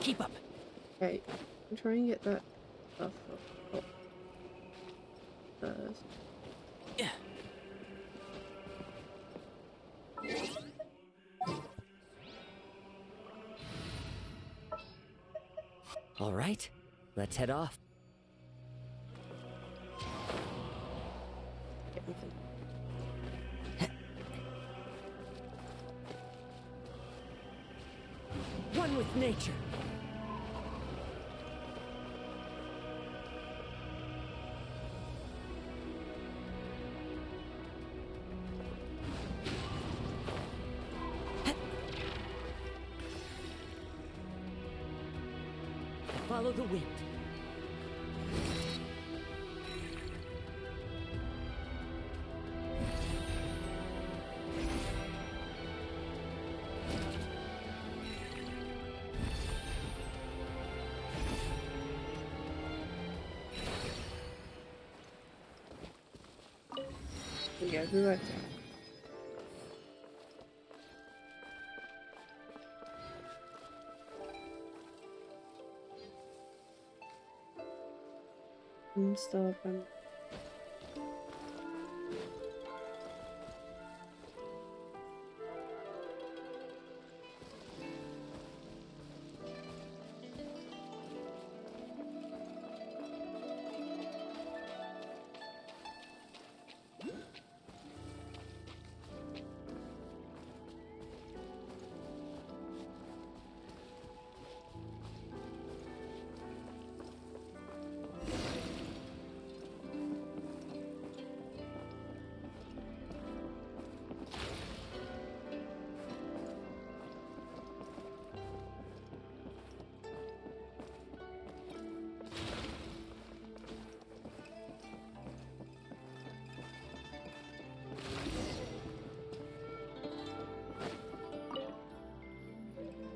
Keep up. Okay, I'm trying to get that stuff up first. Yeah. All right, let's head off. Get nothing. One with nature. Follow the wind. Yeah, I'll be right there. Stop and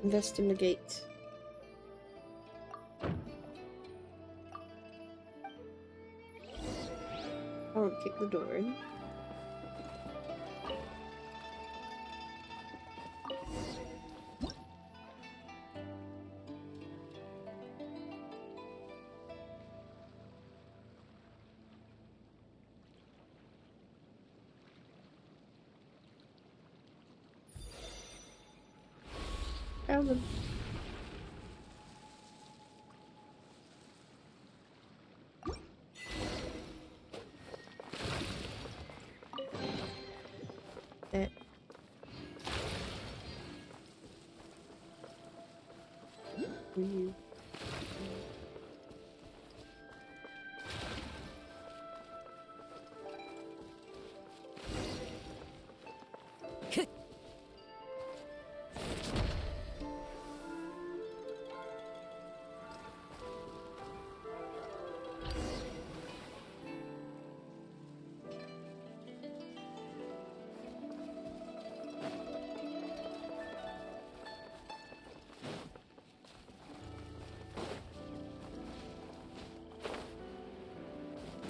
investigate. Can't kick the door in. Found them. There. You.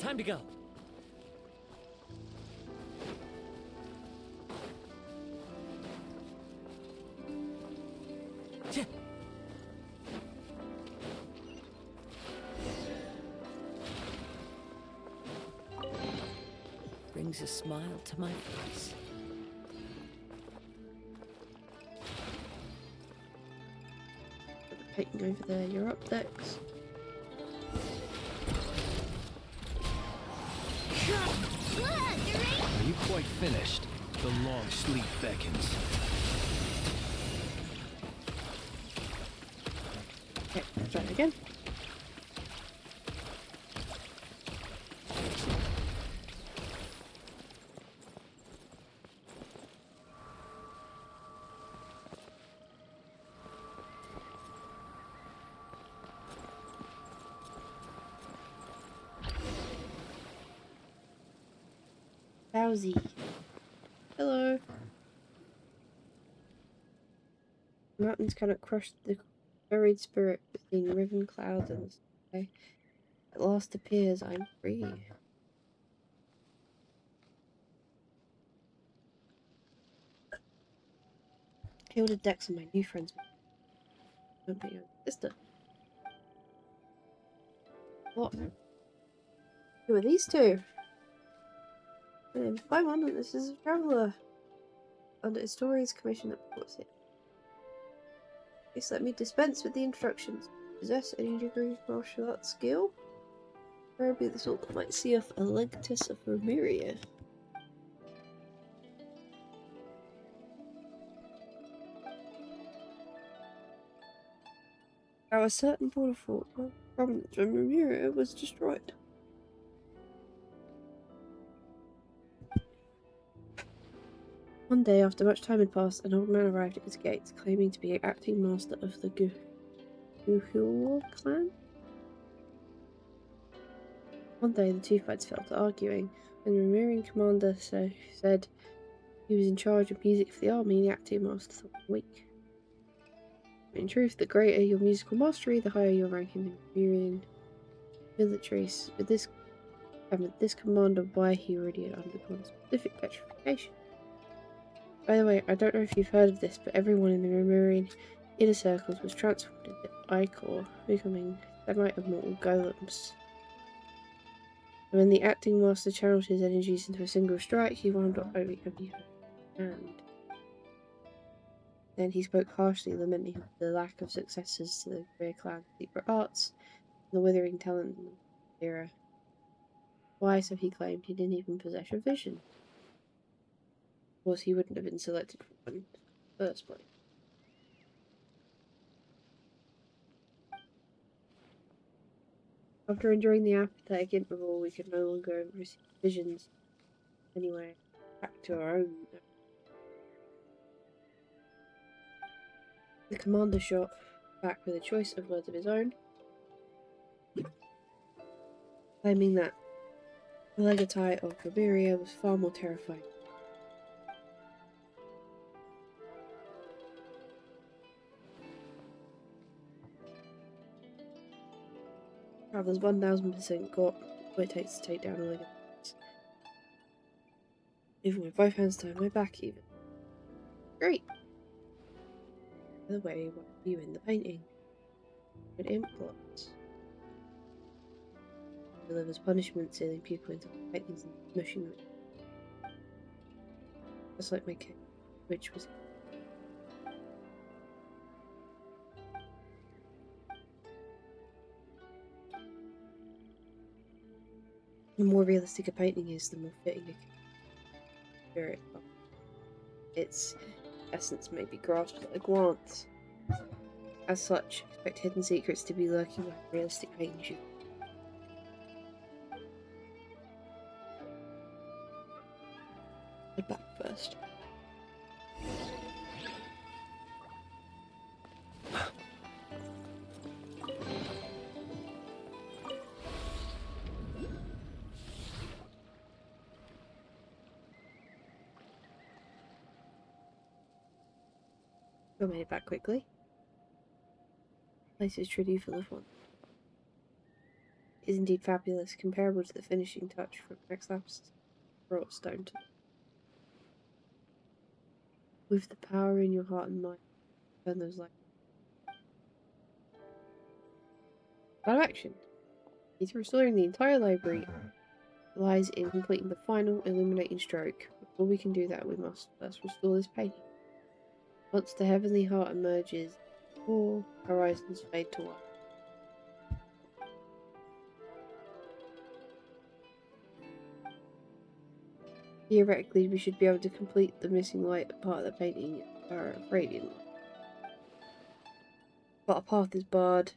Time to go. Brings a smile to my face. Put the painting over there. You're up next. Are you quite finished? The long sleep beckons. Okay, let's try it again. Bowsy. Hello. Mountains cannot crush the buried spirit between riven clouds and the sky. At last appears, I'm free. Gilded decks are my new friends. Don't be your sister. What? Who are these two? My name's Paimon, and this is a traveller. Under Historian's commission that reports it. Please let me dispense with the instructions. Possess any degree of martial arts skill? Probably the sort that might see off a Legatus of Remuria. Our certain border fort prominence when Remuria was destroyed. One day, after much time had passed, an old man arrived at his gates, claiming to be an acting master of the Guhul clan. One day, the two fights fell to arguing, and the Remurian commander said he was in charge of music for the army and the acting master for the week. In truth, the greater your musical mastery, the higher your rank in the Remurian military. With this commander, why he already had undergone specific petrification. By the way, I don't know if you've heard of this, but everyone in the Remurian inner circles was transformed into Ichor, becoming semi-immortal golems. And when the acting master channeled his energies into a single strike, he wound up over heavy hand. Then he spoke harshly, lamenting the lack of successors to the Greer clan's secret arts, and the withering talent in the era. Why, so he claimed, he didn't even possess a vision. Of course, he wouldn't have been selected for one in the first place. After enduring the apathetic interval, we could no longer receive visions anyway. Back to our own. The commander shot back with a choice of words of his own, claiming that the legatee of Riberia was far more terrifying. Travelers 1000% got what it takes to take down a legatee. Even with both hands behind my back, even. Great! By the way, what are you in the painting? An imp plot. Delivers punishment, sealing people into paintings and mushing them. Just like my kid, which was. The more realistic a painting is, the more fitting a spirit. Its essence may be grasped at a glance. As such, expect hidden secrets to be lurking behind realistic paintings. Head back first. I made it back quickly. The place is truly full of fun. It is indeed fabulous, comparable to the finishing touch from Max Lapis' brought stone to. With the power in your heart and mind, turn those lights. Plan of action. Either restoring the entire library lies in completing the final illuminating stroke. Before we can do that, we must first restore this painting. Once the heavenly heart emerges, all horizons fade to white. Theoretically, we should be able to complete the missing light part of the painting of radiant light. But our path is barred.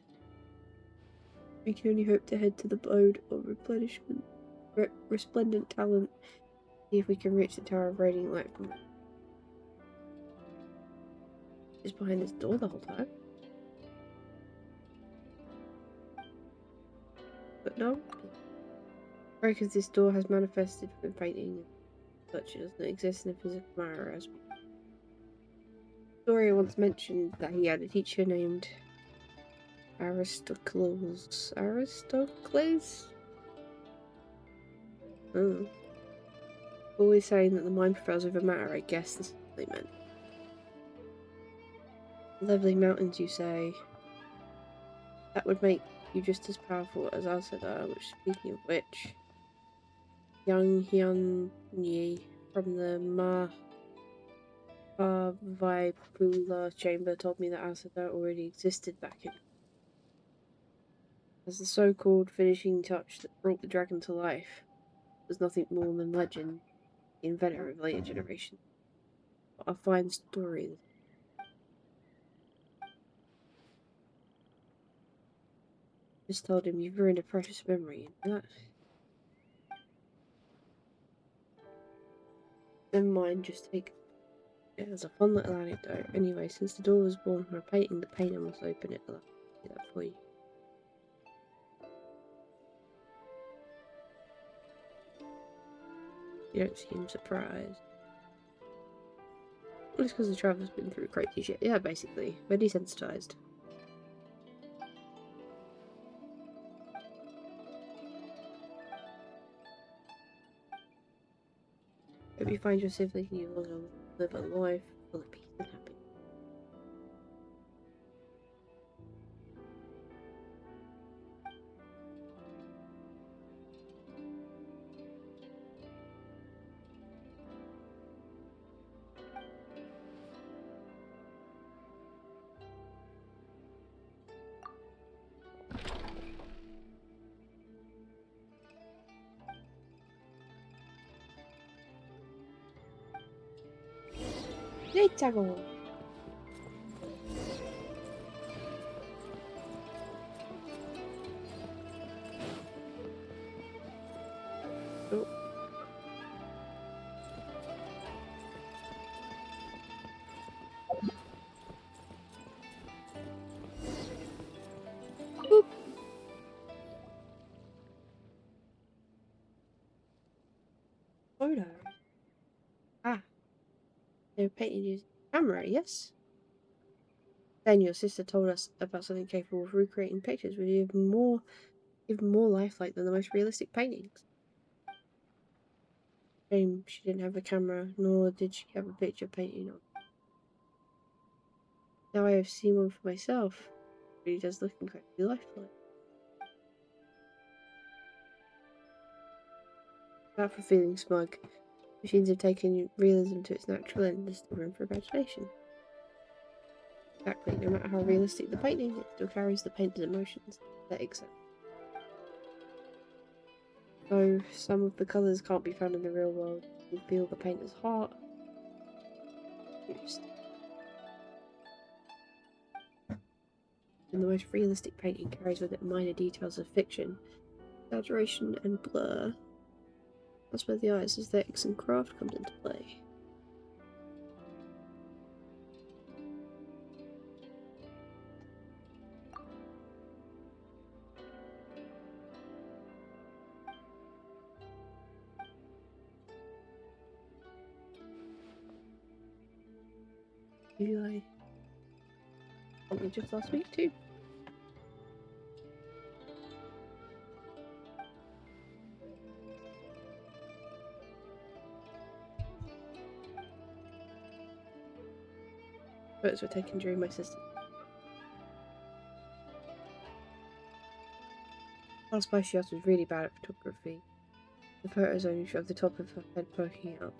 We can only hope to head to the abode of replenishment, resplendent talent, see if we can reach the Tower of Radiant Light from there. Just behind this door the whole time. But no. Because this door has manifested from painting and such, it doesn't exist in a physical manner as Storia once mentioned that he had a teacher named Aristocles? Oh. Always saying that the mind prevails over matter, I guess this is what they meant. Lovely mountains, you say. That would make you just as powerful as Asada, which, speaking of which, Young Hyun Yi from the Vipula chamber told me that Asada already existed back in. As the so-called finishing touch that brought the dragon to life was nothing more than legend, the inventor of later generations. What a fine story. Just told him you've ruined a precious memory, and that. Never mind, just take it as a fun little anecdote. Anyway, since the door was born from a painting, the painter must open it. I'll do that for you. You don't seem surprised. Well, it's because the traveler's been through crazy shit. Yeah, basically. We're desensitized. Hope you find your sibling and you will live a life full of peace and happiness. Nitago! Oh. Boop. Photo. Ah. They were painted using camera, yes? Then your sister told us about something capable of recreating pictures with even more lifelike than the most realistic paintings. Shame she didn't have a camera, nor did she have a picture painting on. Now I have seen one for myself. It really does look incredibly lifelike. Without for feeling smug, machines have taken realism to its natural end. There's no room for imagination. Exactly, no matter how realistic the painting, it still carries the painter's emotions, etc. Though some of the colours can't be found in the real world, you can feel the painter's heart. And the most realistic painting carries with it minor details of fiction, exaggeration and blur. That's where the artist's aesthetics and craft comes into play. Maybe I think just last week too. Photos were taken during my sister's. Last by she was really bad at photography. The photos only showed the top of her head poking out.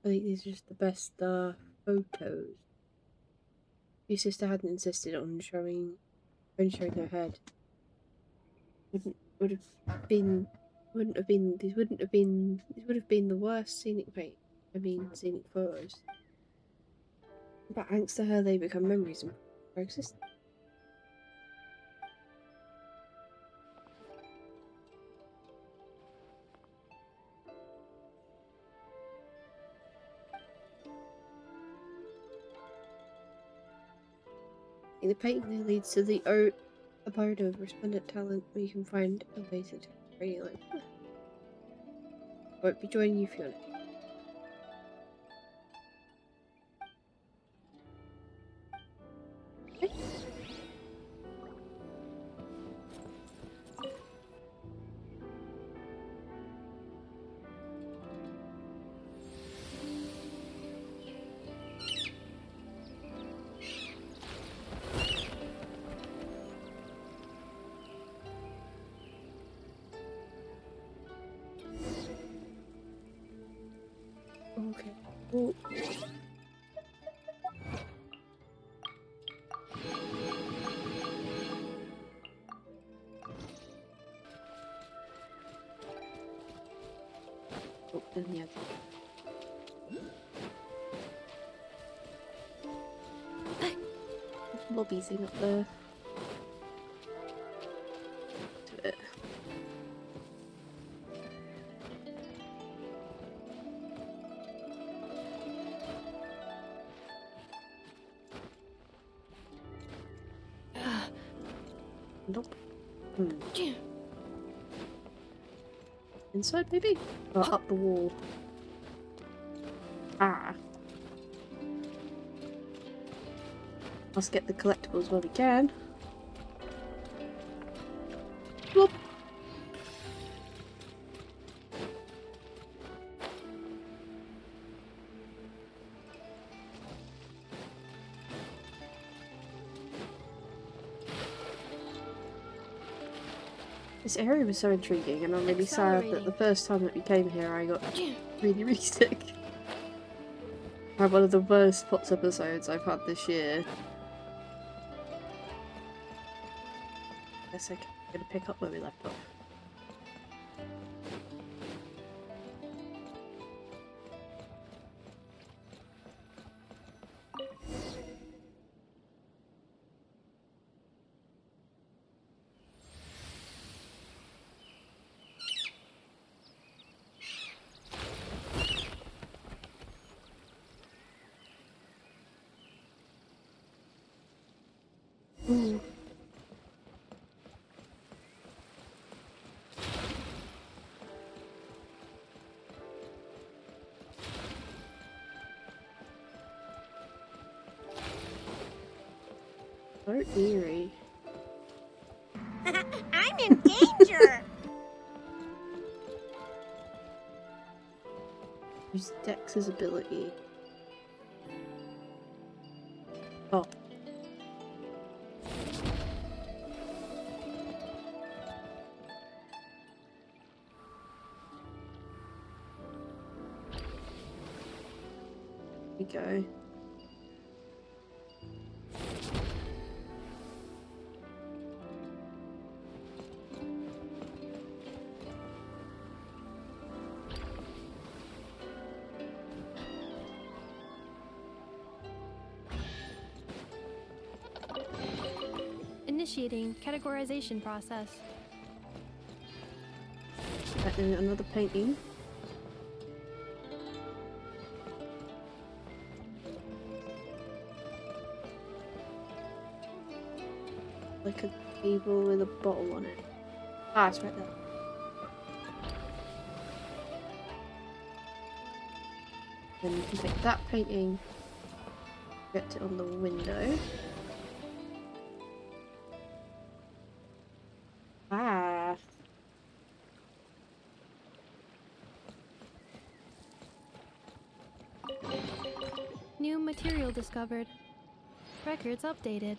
I think these are just the best photos. Your sister hadn't insisted on showing her head. These would have been the worst scenic scenic photos. But thanks to her, they become memories of her existence. The painting there leads to the abode of resplendent talent where you can find a way to radio life. Won't be joining you, Fiona. Okay. Oh. Oh, and yeah. Lobby thing up there. To it. Nope. Inside, maybe? Or up the wall. Ah. Let's get the collectibles while we can. Whoop. This area was so intriguing, and I'm really sad that the first time that we came here I got really, really sick. I had one of the worst POTS episodes I've had this year. Guess I'm gonna pick up where we left off. Ooh. So eerie. I'm in danger! Use Dex's ability. Oh. Here we go. Initiating categorization process. And another painting. Like a table with a bottle on it. Ah, it's right there. Then you can take that painting, get it on the window. Ah. New material discovered. Records updated.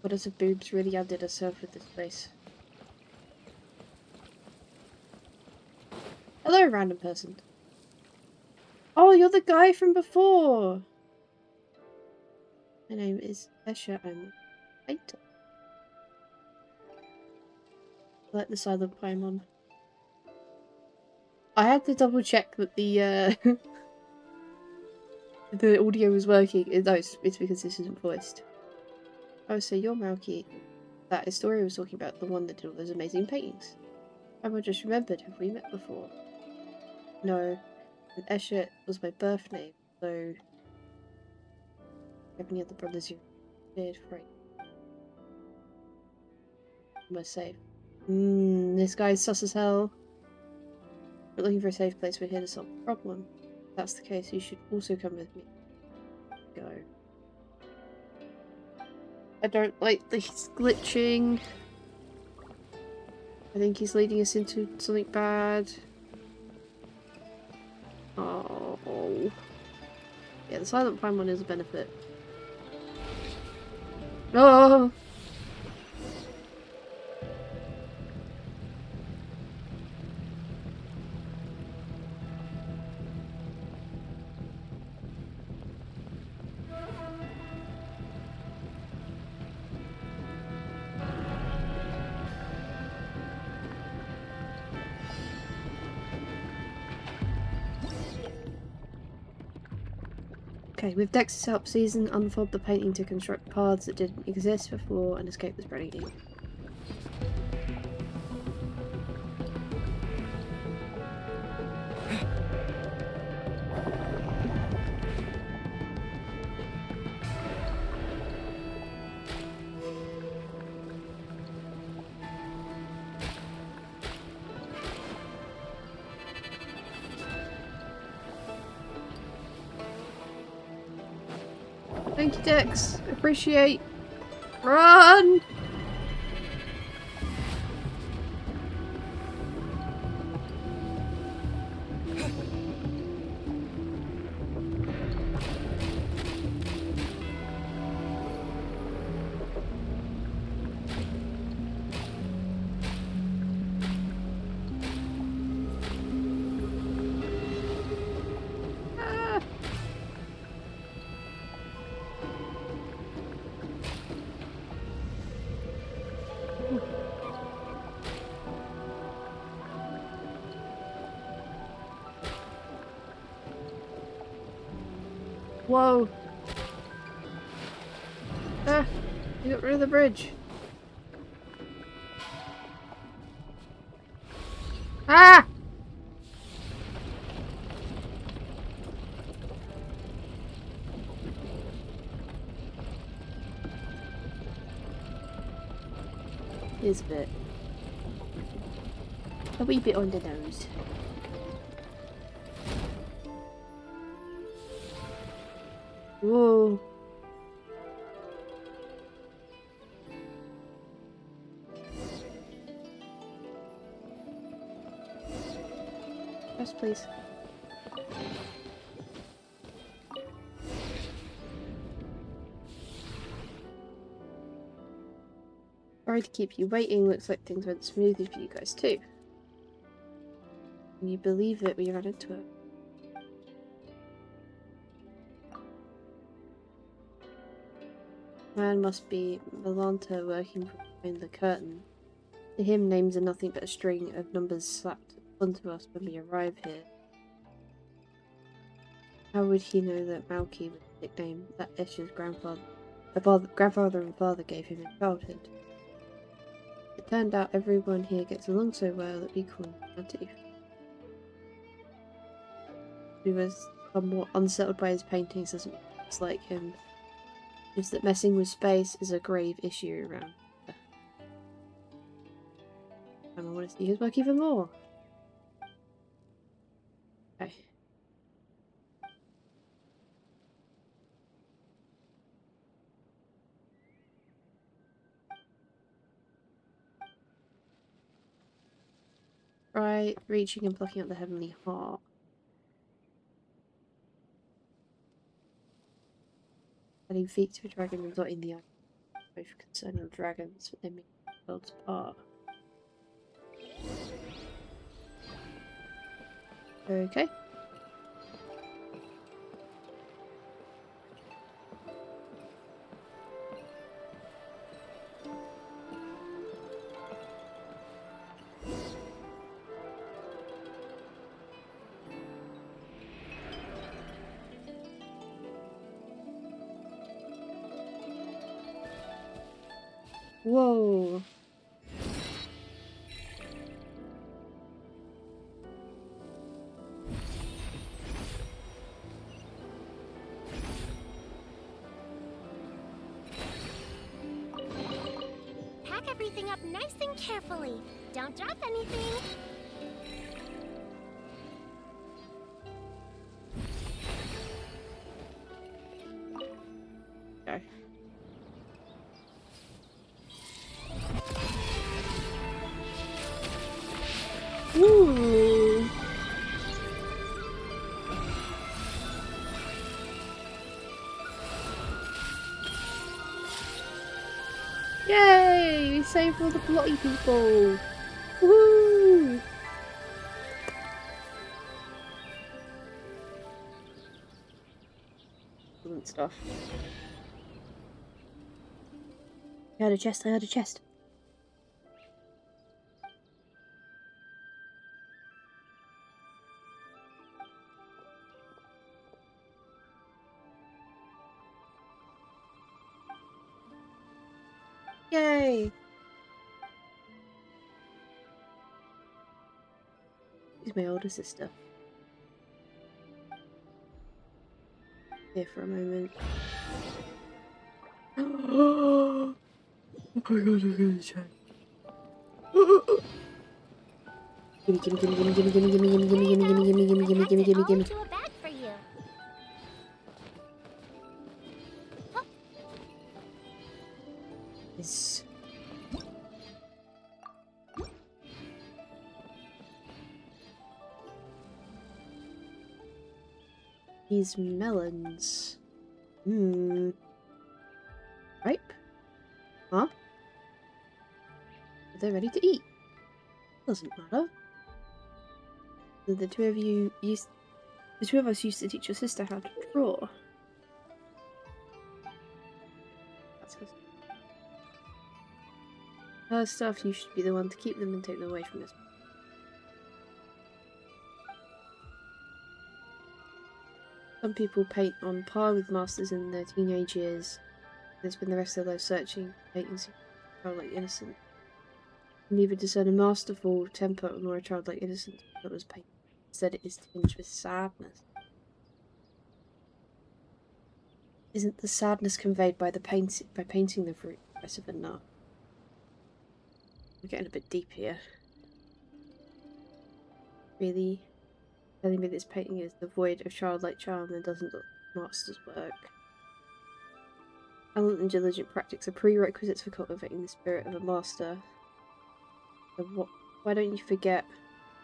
What has the boobs really added herself with this place? Hello, random person. Oh, you're the guy from before! My name is Esha. I'm a painter. I like the silent Paimon. I had to double check that the the audio was working. No, it's because this isn't voiced. Oh, so you're Malky. That Historia was talking about, the one that did all those amazing paintings. I just remembered, have we met before? No. And Esha was my birth name, so... Have any other brothers you did? Right. Am I safe? This guy's sus as hell. We're looking for a safe place. We're here to solve the problem. If that's the case, you should also come with me. Go. I don't like that he's glitching. I think he's leading us into something bad. Oh. Yeah, the silent Paimon is a benefit. Oh! Okay, with Dex's help, Season unfold the painting to construct paths that didn't exist before and escape the spreading ink. Thank you, Dex. Appreciate. Run! Ah. Whoa. Ah, you got rid of the bridge. Ah! Is a wee bit on the nose. Whoa. Yes, please. Sorry to keep you waiting. Looks like things went smoothly for you guys too. Can you believe it? We ran into it. Man must be Malanta working behind the curtain. To him, names are nothing but a string of numbers slapped onto us when we arrive here. How would he know that Malky was the nickname that Escher's grandfather and father gave him in childhood? It turned out everyone here gets along so well that we call him Matty. He was somewhat unsettled by his paintings, doesn't dislike him. Just that messing with space is a grave issue around here. And I want to see his work even more. Okay. Right, reaching and plucking up the heavenly heart. Adding feet to a dragon and dotting the eye. Both concerning dragons, but they make worlds apart. Okay. Whoa. Pack everything up nice and carefully. Don't drop anything. Okay. Ooh. Yay! We saved all the bloody people! Woohoo! Excellent stuff. I heard a chest, I heard a chest. Yay! She's my older sister. Here for a moment. Oh my god, I'm gonna check. Gimme, gimme, gimme, gimme, gimme, gimme, gimme, gimme, gimme, gimme, gimme, gimme, gimme, gimme, gimme, gimme, gimme. To a bag for you. This. These melons. Hmm. Ripe? Huh? Are they ready to eat? Doesn't matter. The two of us used to teach your sister how to draw. That's her stuff. You should be the one to keep them and take them away from us. Some people paint on par with masters in their teenage years. They spend the rest of their life searching, painting a childlike innocent. You neither discern a masterful temper nor a childlike innocence that was painted. Instead, it is tinged with sadness. Isn't the sadness conveyed by painting the fruit impressive enough? We're getting a bit deep here. Really? Telling me this painting is devoid of childlike charm and doesn't look like master's work. Talent and diligent practice are prerequisites for cultivating the spirit of a master. So why don't you forget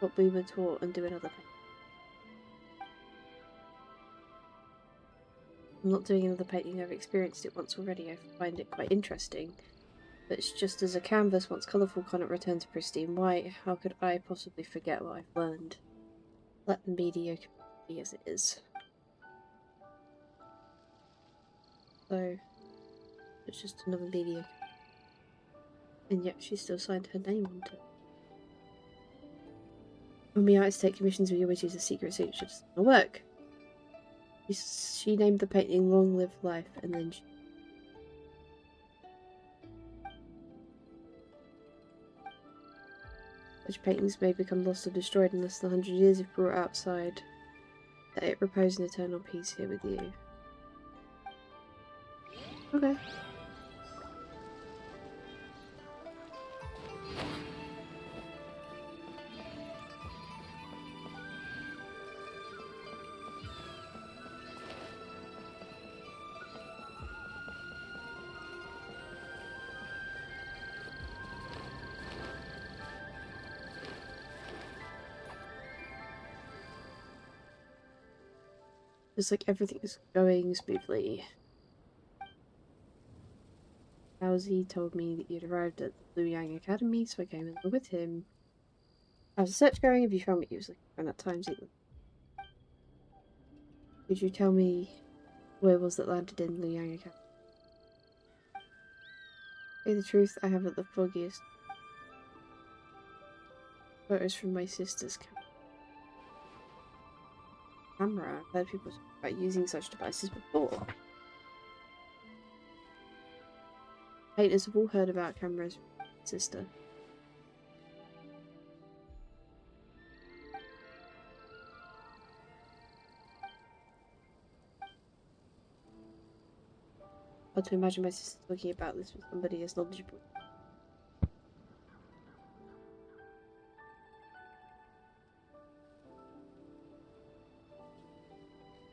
what we were taught and do another painting? I'm not doing another painting, I've experienced it once already. I find it quite interesting. But it's just as a canvas, once colourful, cannot return to pristine white. How could I possibly forget what I've learned? Let the mediocre be as it is. So, it's just another mediocre. And yet she still signed her name onto it. When we out to take commissions, we always use a secret signature to work. She named the painting Long Live Life, and then she... Such paintings may become lost or destroyed in less than 100 years if brought outside. Let it repose in eternal peace here with you. Okay. Just like everything is going smoothly. Owsy told me that you'd arrived at the Luoyang Academy, so I came along with him. How's the search going? Have you found what you was looking for in that time sequence? Could you tell me where it was that landed in Luoyang Academy? To tell you the truth, I haven't the foggiest. Photos from my sister's camera. I've heard people talk about using such devices before. Haters have all heard about cameras, sister. Hard to imagine my sister talking about this with somebody as knowledgeable.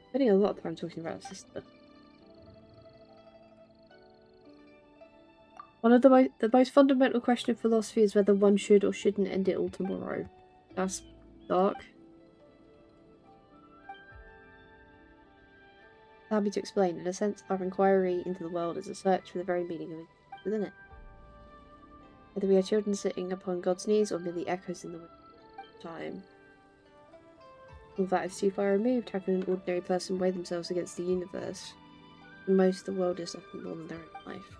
Spending a lot of time talking about her sister. One of the most fundamental question of philosophy is whether one should or shouldn't end it all tomorrow. That's dark. Allow me to explain. In a sense, our inquiry into the world is a search for the very meaning of it within it. Whether we are children sitting upon God's knees or merely echoes in the wind of time. All that is too far removed. How can an ordinary person weigh themselves against the universe? For most, the world is nothing more than their own life.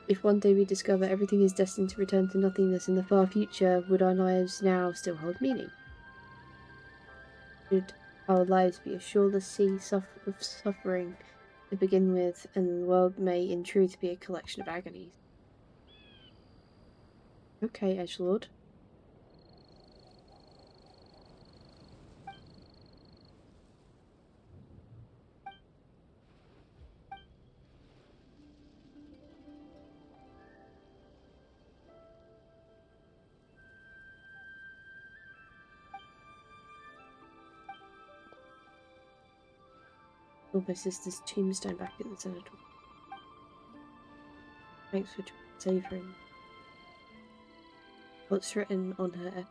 If one day we discover everything is destined to return to nothingness in the far future, would our lives now still hold meaning? Should our lives be a shoreless sea of suffering to begin with, and the world may in truth be a collection of agonies. Okay, Edgelord. Oh, my sister's tombstone back in the sanatorium. Thanks for trying to save her. What's written on her epitaph?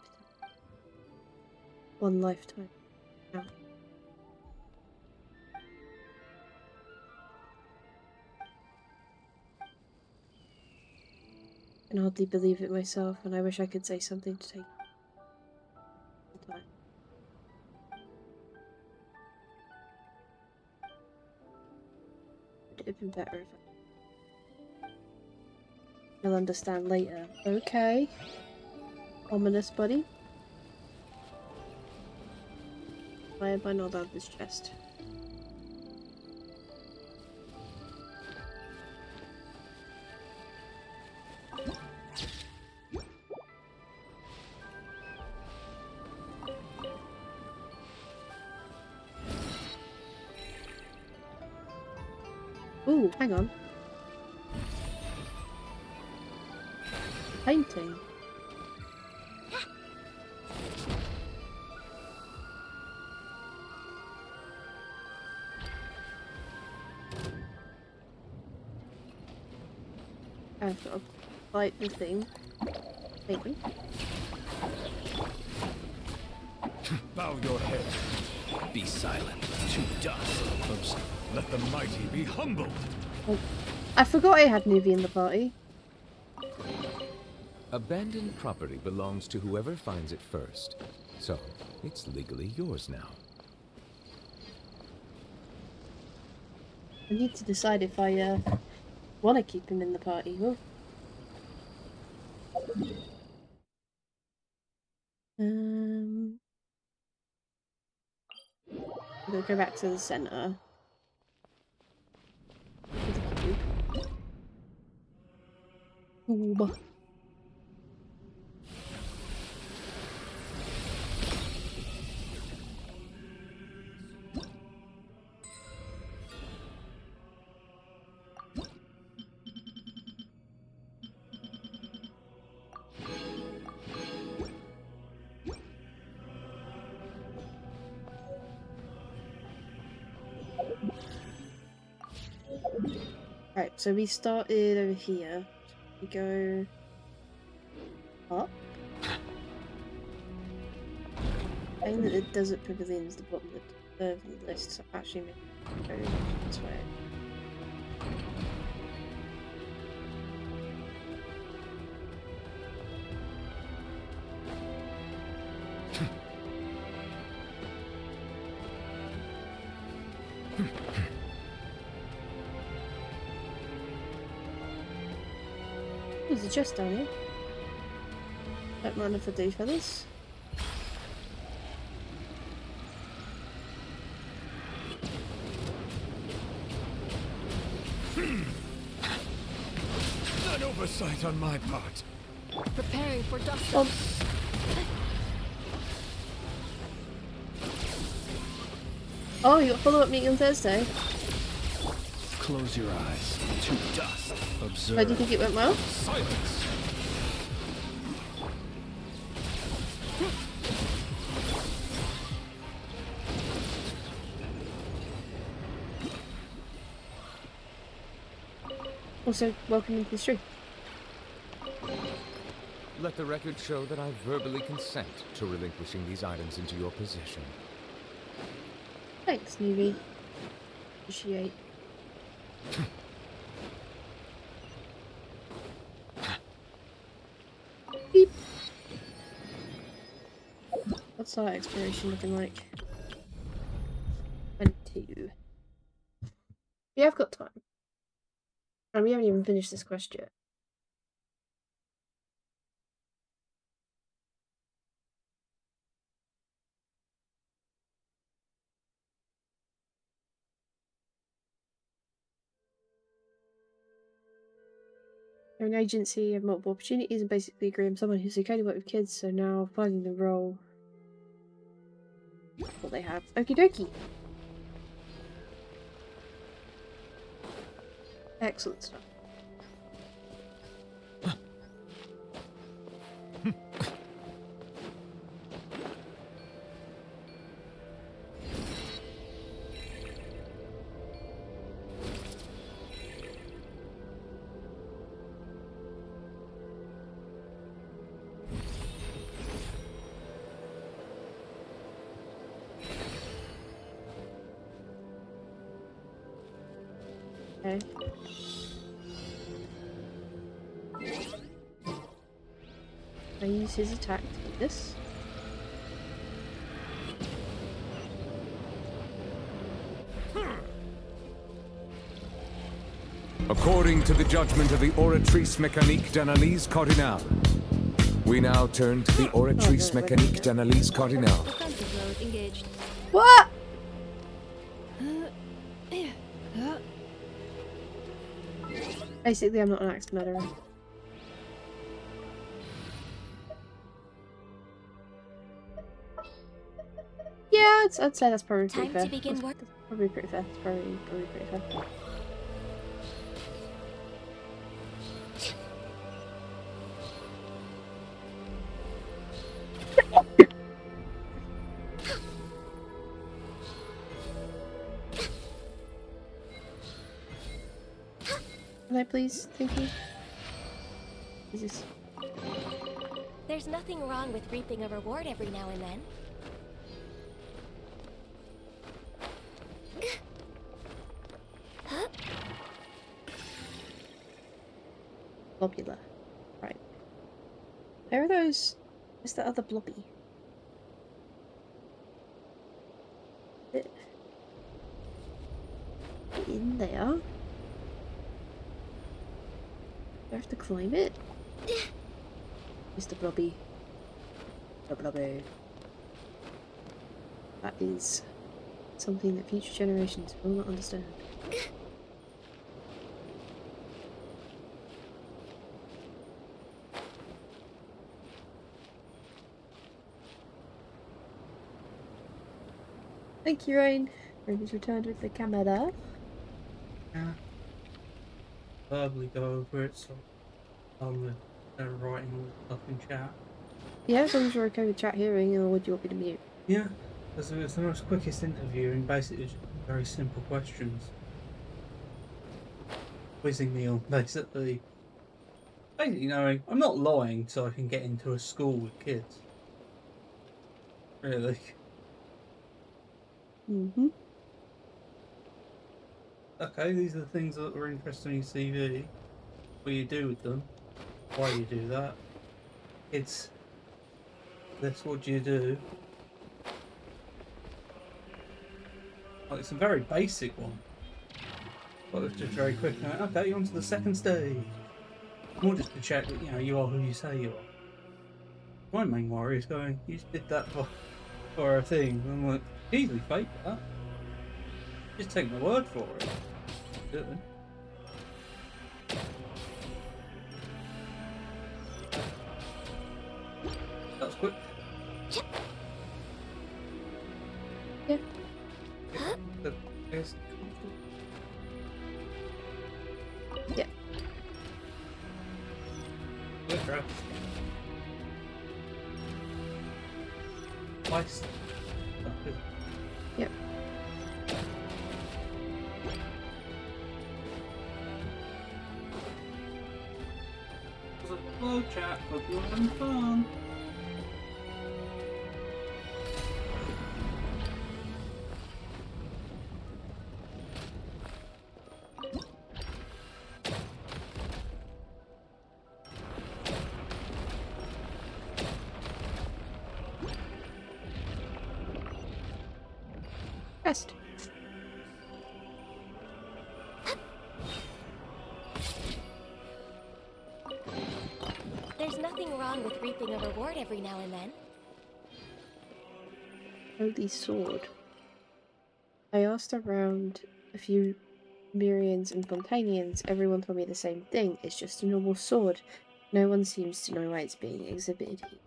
One lifetime. Now. I can hardly believe it myself, and I wish I could say something to take the time. Would it have been better if you'll understand later. Okay. Ominous, buddy. Why have I not allowed this chest? Ooh, hang on. Painting. I've got to fight the thing. Maybe. Bow your head. Be silent. To dust. Let the mighty be humbled. Oh, I forgot I had Nuvi in the party. Abandoned property belongs to whoever finds it first. So, it's legally yours now. I need to decide if I want to keep him in the party. Huh? I'm gonna go back to the center. With the cube. Cube. Right, so we started over here. We go up. I think that the desert pavilion is the bottom of the list, so actually maybe go this way. There's a chest down here. Don't mind if I do, fellas. An oversight on my part. Preparing for dust. Oh. Oh, you got follow-up meeting on Thursday? Close your eyes. To dust. Observe. Why do you think it went well? Silence. Also, welcome into the stream. Let the record show that I verbally consent to relinquishing these items into your possession. Thanks, Nuvi. Appreciate. Beep. What's our exploration looking like? 22. Yeah, I've got time. And we haven't even finished this quest yet. They're an agency of multiple opportunities and basically agree on someone who's okay to work with kids, so now finding the role. What they have. Okie dokie. Excellent stuff. Okay. I use his attack to do this. According to the judgment of the Oratrice Mécanique d'Analyse Cardinale, we now turn to the Oratrice Mécanique d'Analyse Cardinale. Defensive mode engaged. What? Basically, I'm not an axe murderer. Yeah, I'd say that's probably pretty Time fair. to begin work. That's probably pretty fair. It's probably pretty fair. Can I please? Thank you. Jesus. There's nothing wrong with reaping a reward every now and then. Blobula. Right. Where are those? Where's the other blobby? In there? Do I have to climb it? Mr. Blobby. Blobby. That is something that future generations will not understand. Thank you, Rain. Rain has returned with the camera. Yeah. Verbally go over it, so with writing all the stuff in chat. Yeah, as long as you're okay with chat hearing, or would you want me to mute? Yeah, because it was the most quickest interview, and basically just very simple questions. Quizzing me on basically, you know, I'm not lying so I can get into a school with kids. Really. Mm-hmm. Okay, these are the things that were interesting in your CV. What do you do with them? Why you do that? It's this. What do you do? Well, it's a very basic one. But it's just very quick. Okay, you're on to the second stage. More just to check that you are who you say you are. My main worry is going, you just did that for a thing. I'm like, easily fake that. Just take my word for it. Good. That was quick. Yeah. Yeah. Good try. Twice. Yep. It was a flow chat, hope you're having fun. Rest. There's nothing wrong with reaping a reward every now and then. Holy sword. I asked around a few Mirians and Fontanians, everyone told me the same thing. It's just a normal sword. No one seems to know why it's being exhibited here.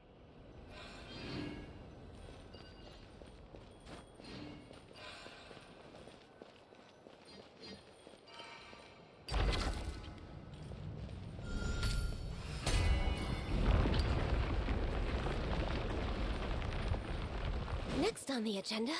Next on the agenda.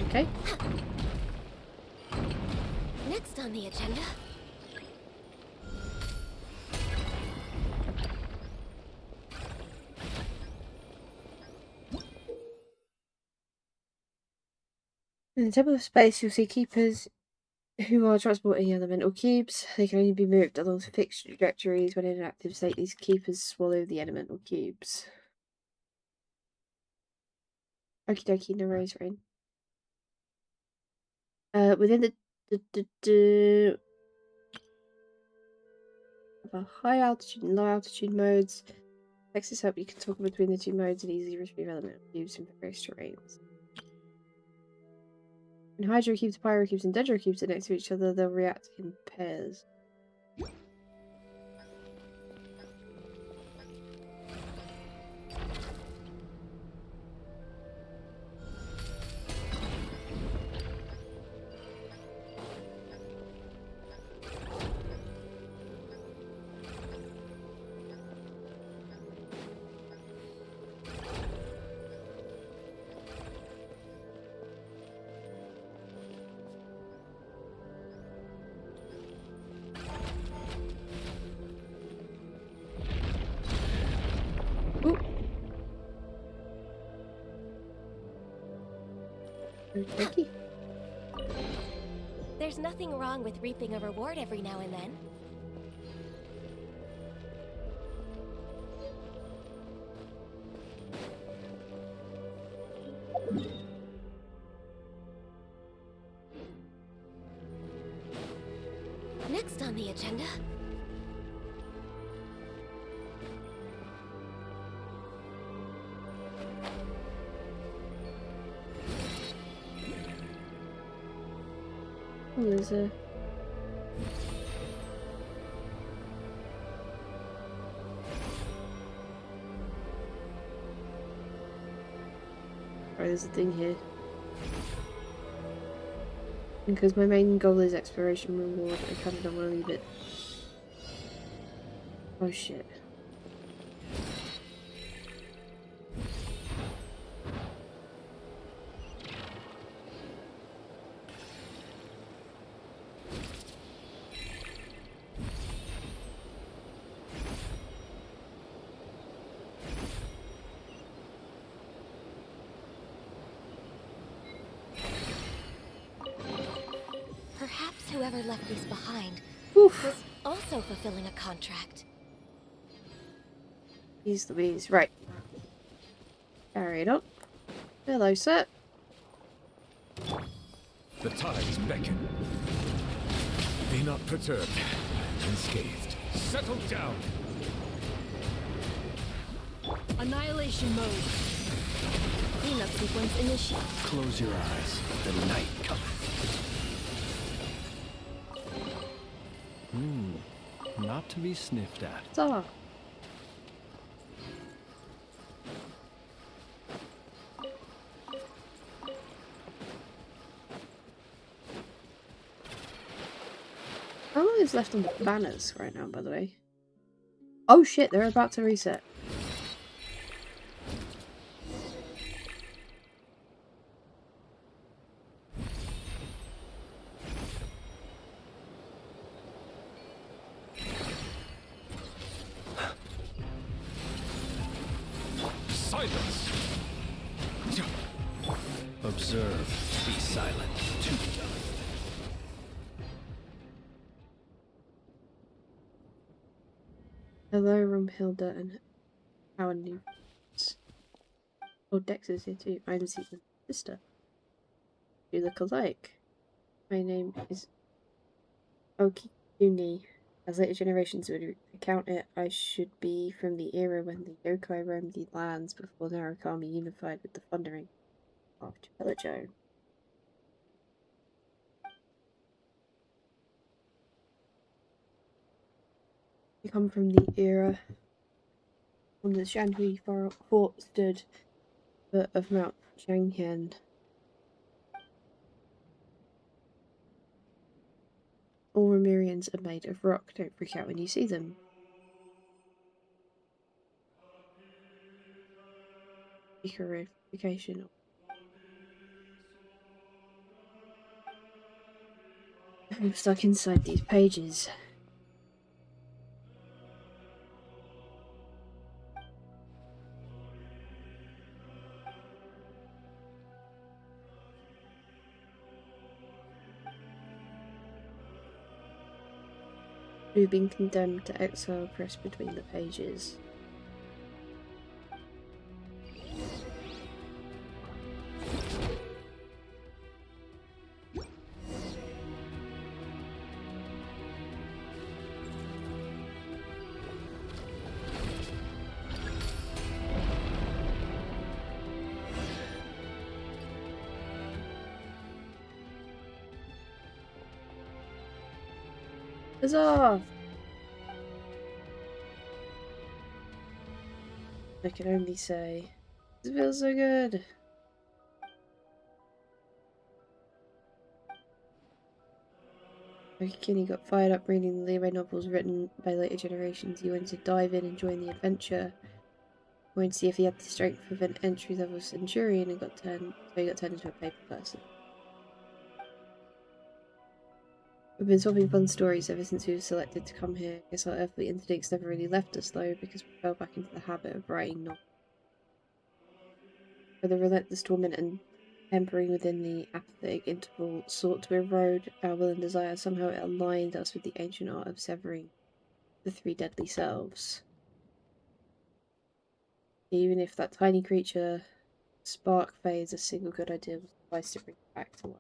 Okay. Next on the agenda. In the Temple of Space, you'll see keepers who are transporting elemental cubes. They can only be moved along fixed trajectories. When in an active state, these keepers swallow the elemental cubes. Okie dokie, no worries, Rain. Within the high altitude and low altitude modes, next this up, you can toggle between the two modes and easily retrieve elemental cubes in various terrains. When hydro cubes, pyro cubes, and dendro cubes are next to each other, they'll react in pairs. Okey-dokey. There's nothing wrong with reaping a reward every now and then. Next on the agenda. Oh, there's a... Right, there's a thing here. Because my main goal is exploration reward, I kind of don't want to leave it. Oh shit. Perhaps whoever left these behind Oof. was also fulfilling a contract. Jeez Louise. Right. Carry it on. Hello, sir. The tides beckon. Be not perturbed, unscathed. Settle down! Annihilation mode. Cleanup sequence initiated. Close your eyes. The night cometh. Not to be sniffed at. So. How long is left on the banners right now, by the way? Oh shit, they're about to reset. Silence! Observe. Be silent to dust. Hello, Rumhilda and our new friends. Oh, Dex is here too. I'm Zealand's sister. You look alike. My name is Okikuni. As later generations would account it, I should be from the era when the yokai roamed the lands before Narukami unified with the thundering archipelago. We come from the era when the Shanhui fort stood foot of Mount Changhen. All Remirians are made of rock. Don't freak out when you see them. Purification. I'm stuck inside these pages. We've been condemned to exile pressed between the pages. Huzzah! I can only say, it feels so good. Okikini got fired up reading the Libre novels written by later generations. He wanted to dive in and join the adventure. He wanted to see if he had the strength of an entry-level centurion and so he got turned into a paper person. We've been swapping fun stories ever since we were selected to come here. Guess our earthly instincts never really left us though, because we fell back into the habit of writing novels. With the relentless torment and tempering within the apathetic interval sought to erode our will and desire, somehow it aligned us with the ancient art of severing the three deadly selves. Even if that tiny creature spark fades, a single good idea will suffice to bring it back to life.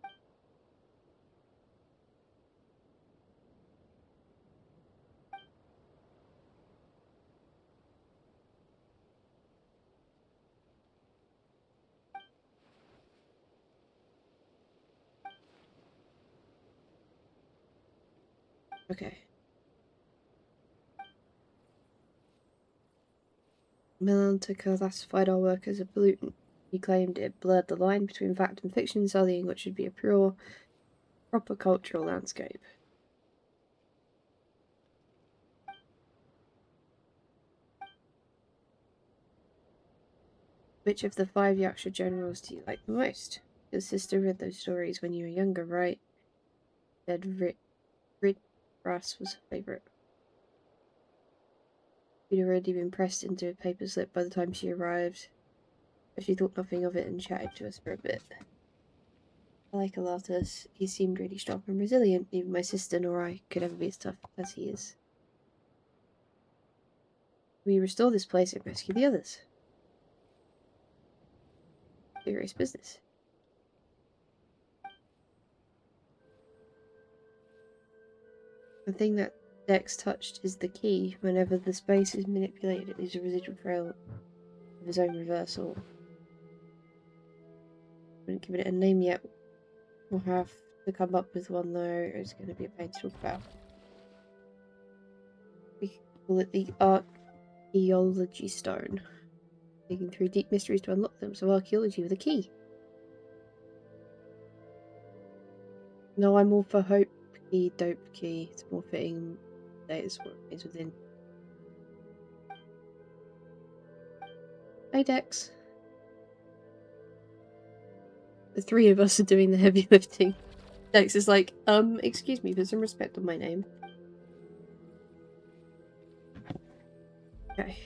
Okay. Milan took her classified our work as a pollutant. He claimed it blurred the line between fact and fiction, sullying what should be a pure, proper cultural landscape. Which of the 5 Yaksha generals do you like the most? Your sister read those stories when you were younger, right? Said Rid Brass was her favourite. She'd already been pressed into a paper slip by the time she arrived, but she thought nothing of it and chatted to us for a bit. I like Alatus. He seemed really strong and resilient. Even my sister nor I could ever be as tough as he is. We restore this place and rescue the others. Serious business. The thing that Dex touched is the key. Whenever the space is manipulated, it leaves a residual trail of his own reversal. I haven't given it a name yet. We'll have to come up with one though. It's going to be a pain to talk about. We call it the Archaeology Stone. Digging through deep mysteries to unlock them, so archaeology with a key. No, I'm all for hope key, dope key. It's more fitting that it's what is within. Hey Dex. The 3 of us are doing the heavy lifting. Dex is like, excuse me, put some respect on my name. Okay.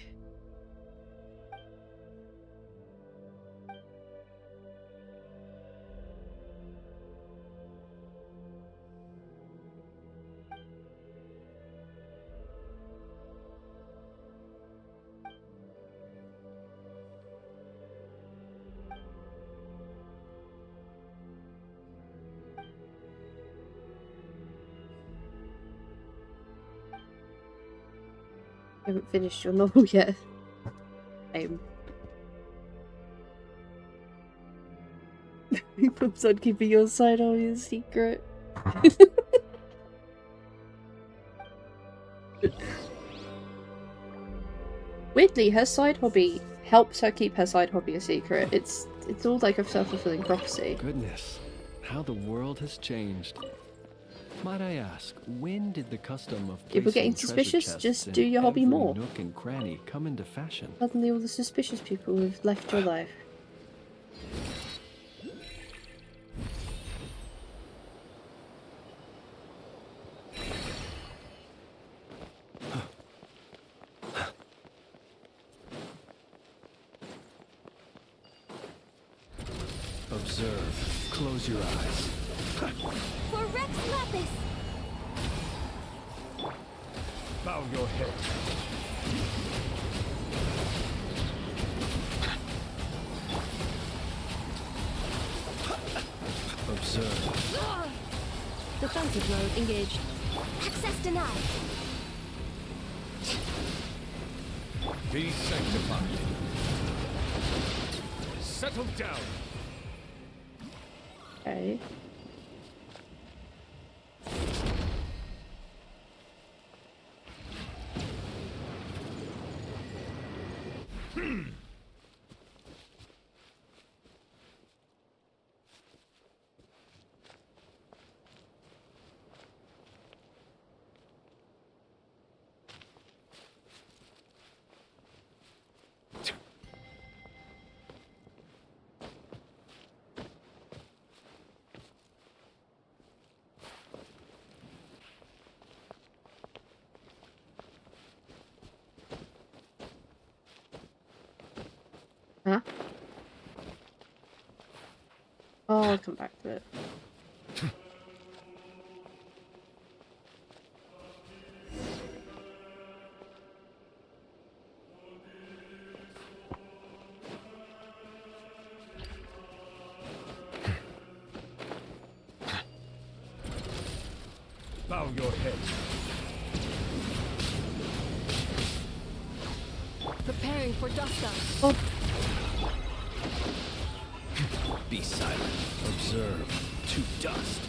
haven't finished your novel yet. Pops on keeping your side hobby a secret. Weirdly, her side hobby helps her keep her side hobby a secret. It's all like a self-fulfilling prophecy. Goodness, how the world has changed. Might I ask, when did the custom of People getting placing suspicious? treasure chests Just in do your hobby every more. nook and cranny come into fashion? Suddenly all the suspicious people have left your life. Observe. Close your eyes. For Rex Lapis! Bow your head. Observe. Defensive mode engaged. Access denied. Be sanctified. Settle down. Okay. Huh? Oh, I'll come back to it. Bow your head. Preparing for dust up. Oh, Be silent. Observe. To dust.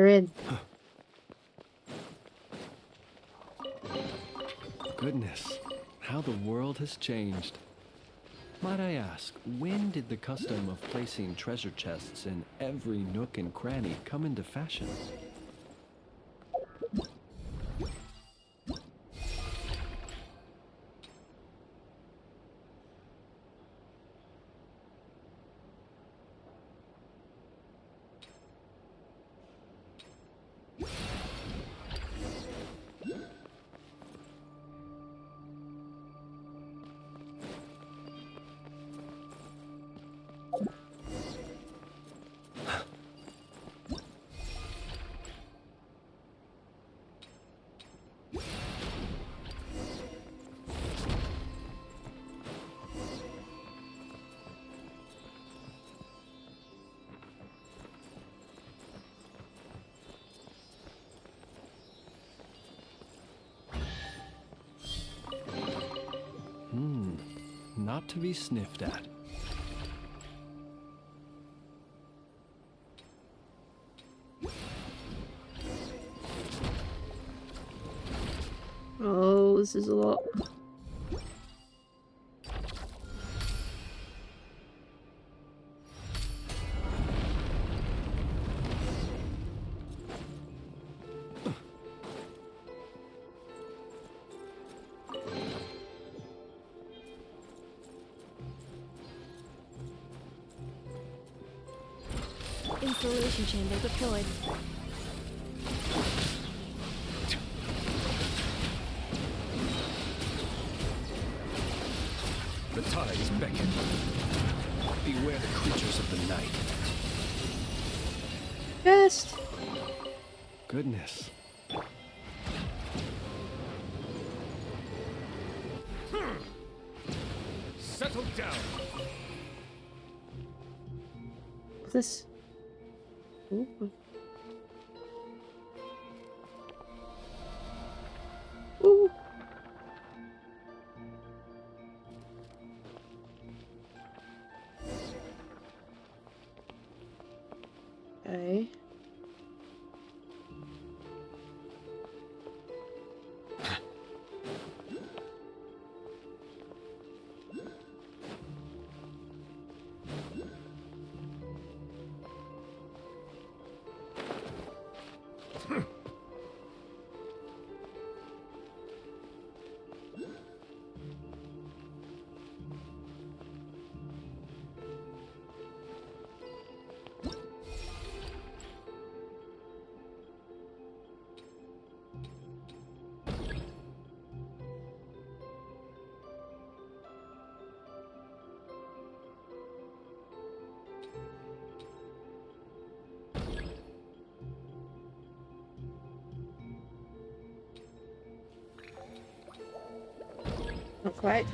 we're in. Goodness, how the world has changed. Might I ask, when did the custom of placing treasure chests in every nook and cranny come into fashion? Not to be sniffed at. Oh, this is a lot. Isolation chamber deployed. The tides beckon. Beware the creatures of the night. Just Goodness. Settle down. this. Ooh. Ooh. Okay. Not quite.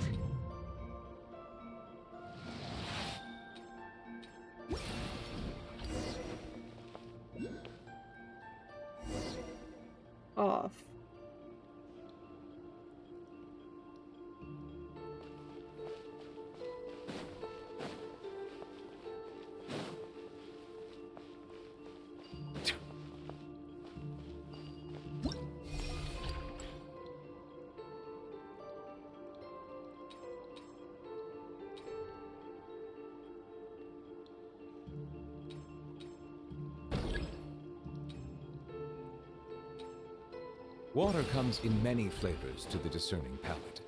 Off. Water comes in many flavors to the discerning palate.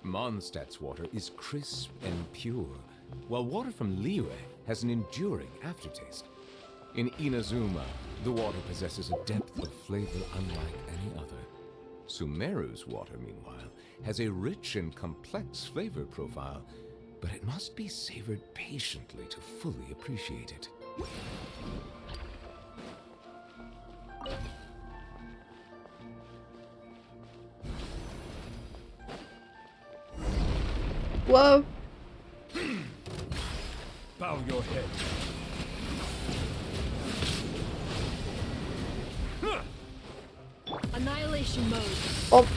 Mondstadt's water is crisp and pure, while water from Liyue has an enduring aftertaste. In Inazuma, the water possesses a depth of flavor unlike any other. Sumeru's water, meanwhile, has a rich and complex flavor profile, but it must be savored patiently to fully appreciate it. Whoa. Bow your head. Annihilation mode. Oh.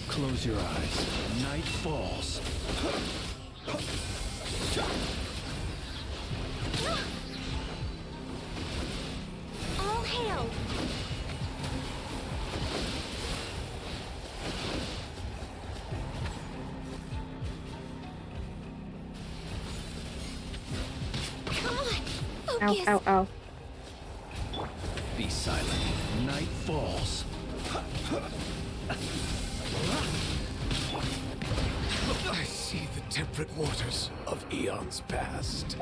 Close your eyes. Night falls. All hail! Come on! Ow, Focus! ow, ow. Be silent. Night falls. I see the temperate waters of eons past.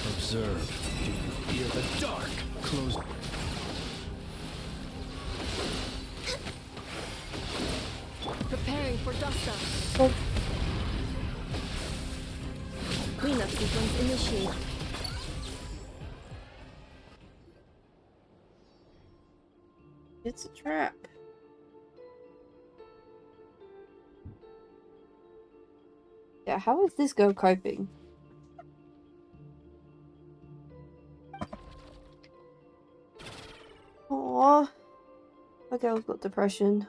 Observe. Do you fear the dark? Close. Preparing for dust-up. Oh. Cleanup sequence initiated. It's a trap. Yeah, how is this girl coping? Aww. My girl's got depression.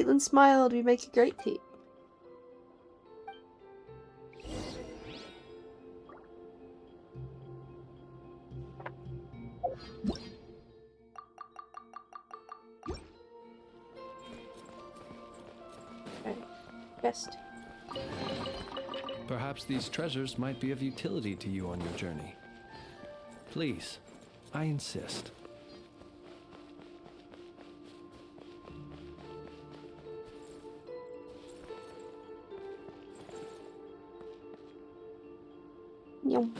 Caitlin smiled. We make a great team. Okay. Chest. Perhaps these treasures might be of utility to you on your journey. Please, I insist. Yum.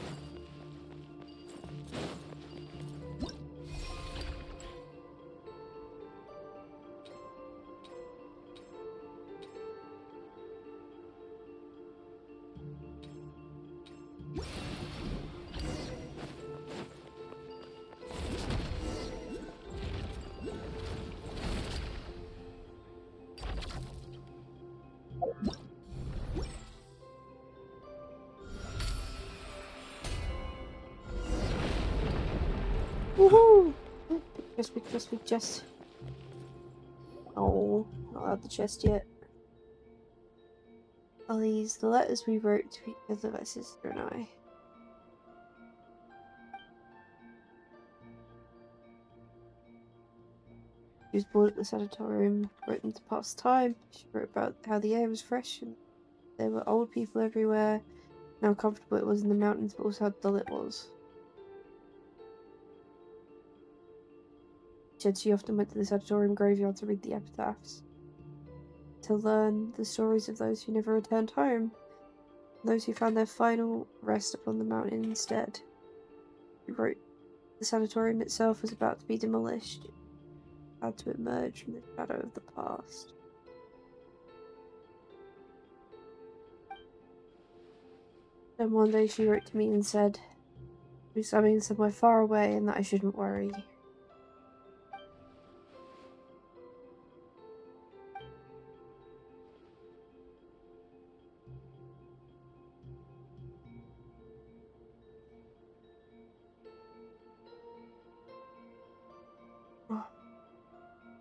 Woohoo! Big chest. Oh, not out the chest yet. Are these the letters we wrote to each other, my sister and I? She was born at the sanatorium, written to pass time. She wrote about how the air was fresh and there were old people everywhere, and how comfortable it was in the mountains, but also how dull it was. She said she often went to the sanatorium graveyard to read the epitaphs, to learn the stories of those who never returned home, and those who found their final rest upon the mountain instead. She wrote the sanatorium itself was about to be demolished. It had to emerge from the shadow of the past. Then one day she wrote to me and said, "It was something somewhere far away and that I shouldn't worry."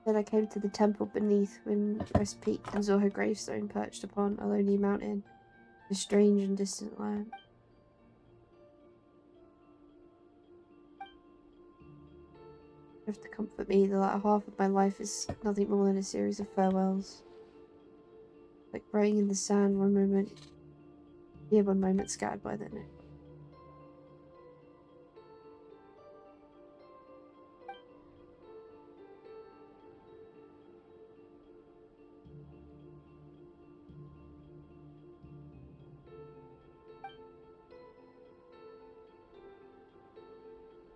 Then I came to the temple beneath when West peaked and saw her gravestone perched upon a lonely mountain, a strange and distant land. You have to comfort me, the latter half of my life is nothing more than a series of farewells. Like praying in the sand one moment, here one moment scattered by the next.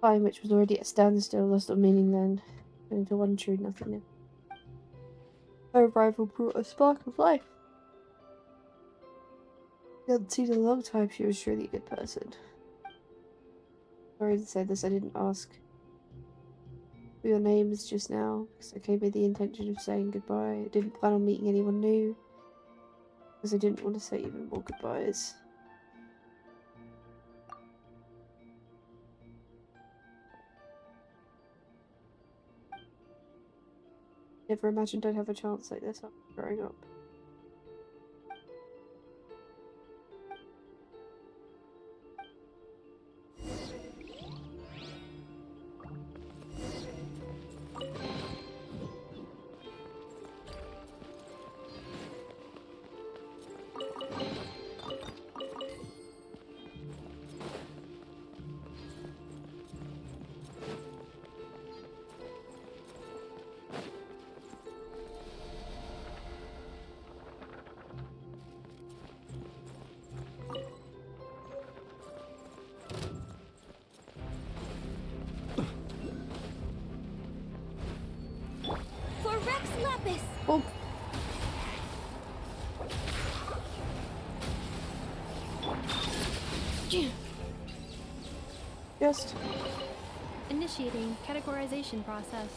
Time, which was already at a standstill, lost all meaning then, and into one true nothingness. Her arrival brought a spark of life. I hadn't seen in a long time. She was surely a good person. Sorry to say this, I didn't ask for your names just now, because I came with the intention of saying goodbye. I didn't plan on meeting anyone new, because I didn't want to say even more goodbyes. Never imagined I'd have a chance like this after growing up. For Rex Lapis! Oh! Just Initiating categorization process.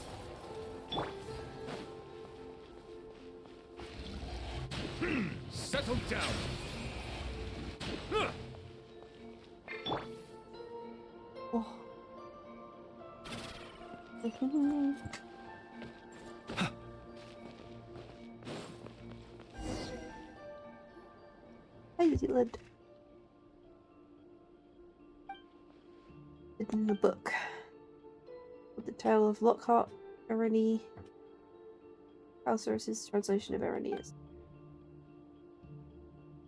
Settle down. Huh. oh. Zealand. In the book. With the tale of Lockhart, Irony. Alcerus's translation of Irenaeus.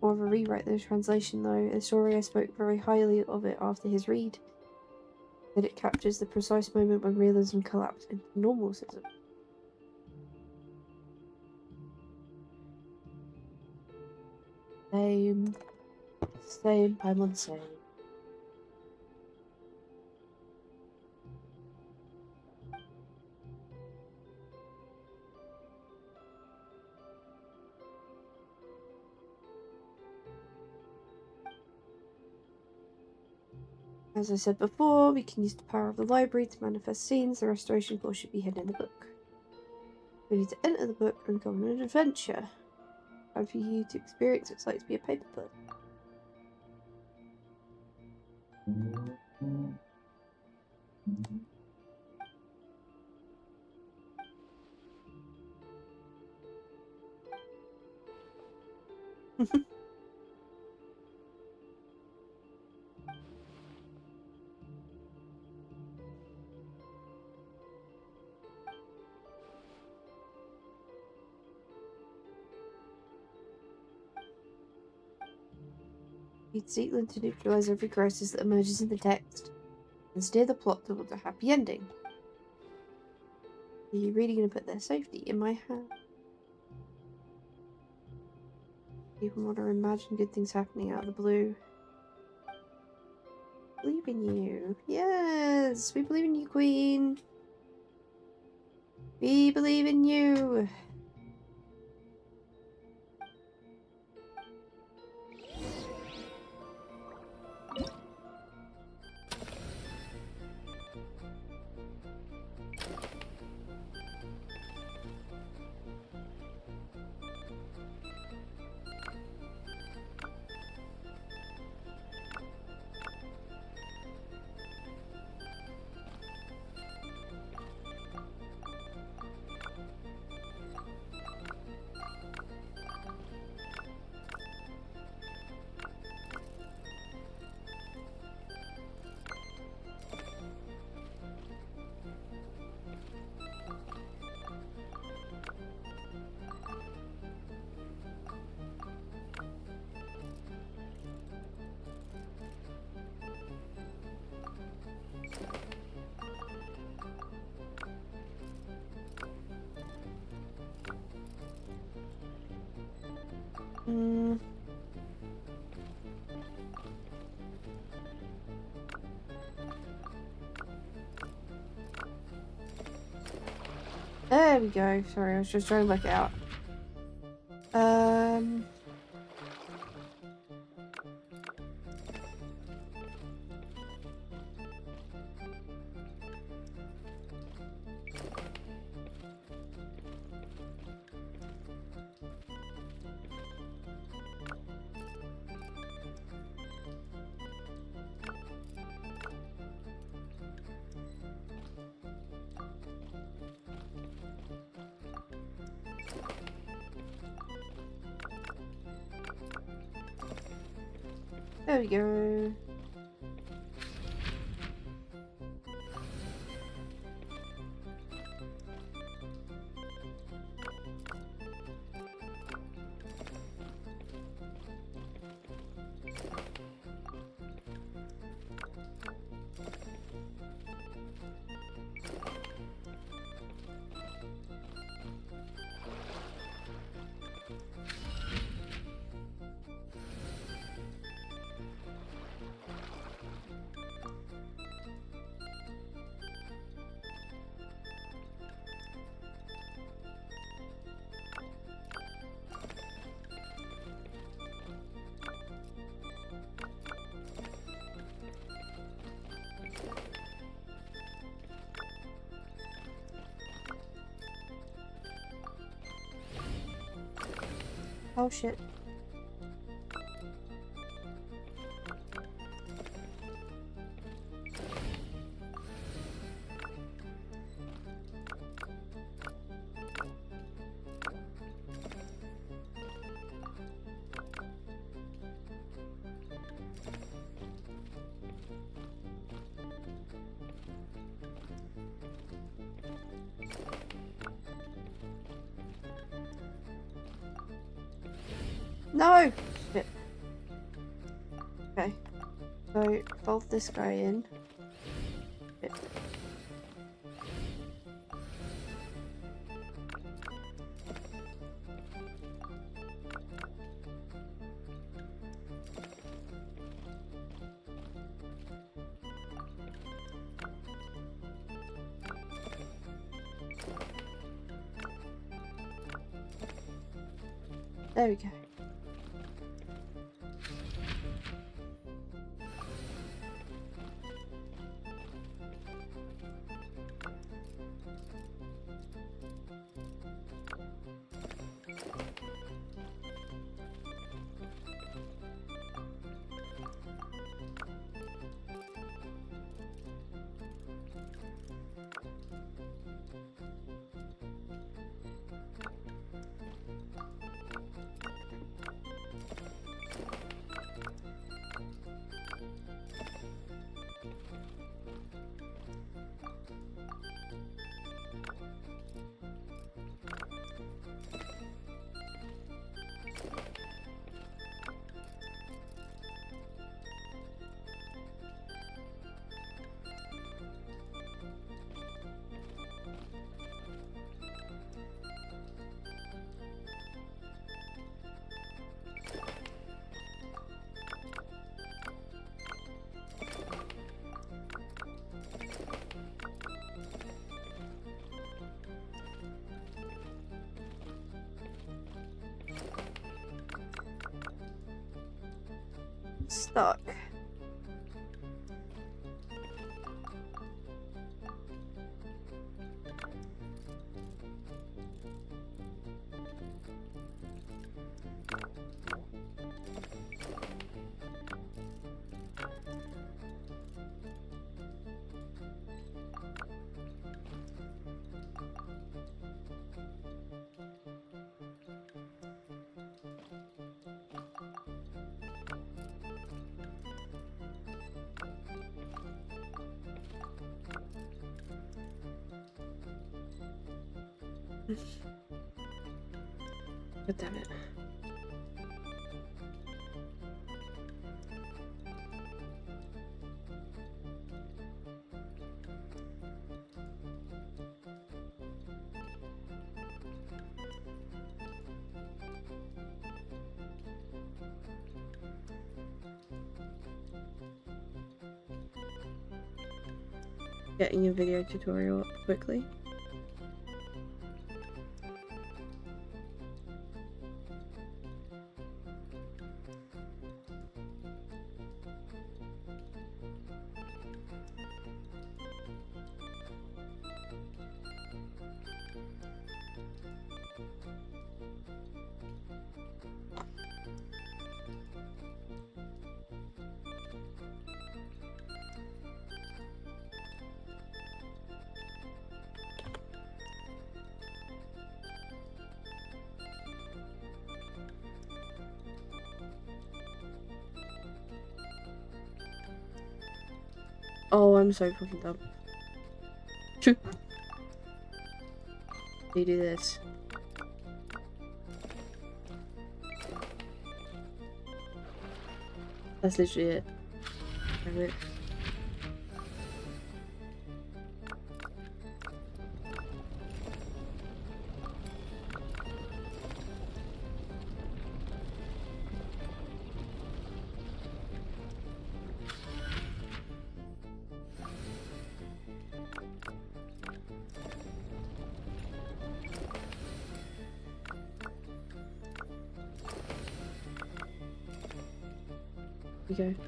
More of a rewrite than a translation, though. Historia spoke very highly of it after his read. That it captures the precise moment when realism collapsed into normalcism. Same, I'm on same. As I said before, we can use the power of the library to manifest scenes. The restoration course should be hidden in the book. We need to enter the book and go on an adventure. Time for you to experience what it's like to be a paper person. Need Zealand to neutralize every crisis that emerges in the text and steer the plot towards a happy ending. Are you really going to put their safety in my hand? People want to imagine good things happening out of the blue. Believe in you. Yes, we believe in you, Queen. We believe in you. There we go. Sorry, I was just trying to work it out. There we go. Oh shit. No! Shit. Okay. So, fold this guy in. Shit. There we go. Stuck. God damn it. Getting a video tutorial up quickly. Oh, I'm so fucking dumb. You do this. That's literally it. Damn it. Here we go.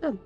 Done.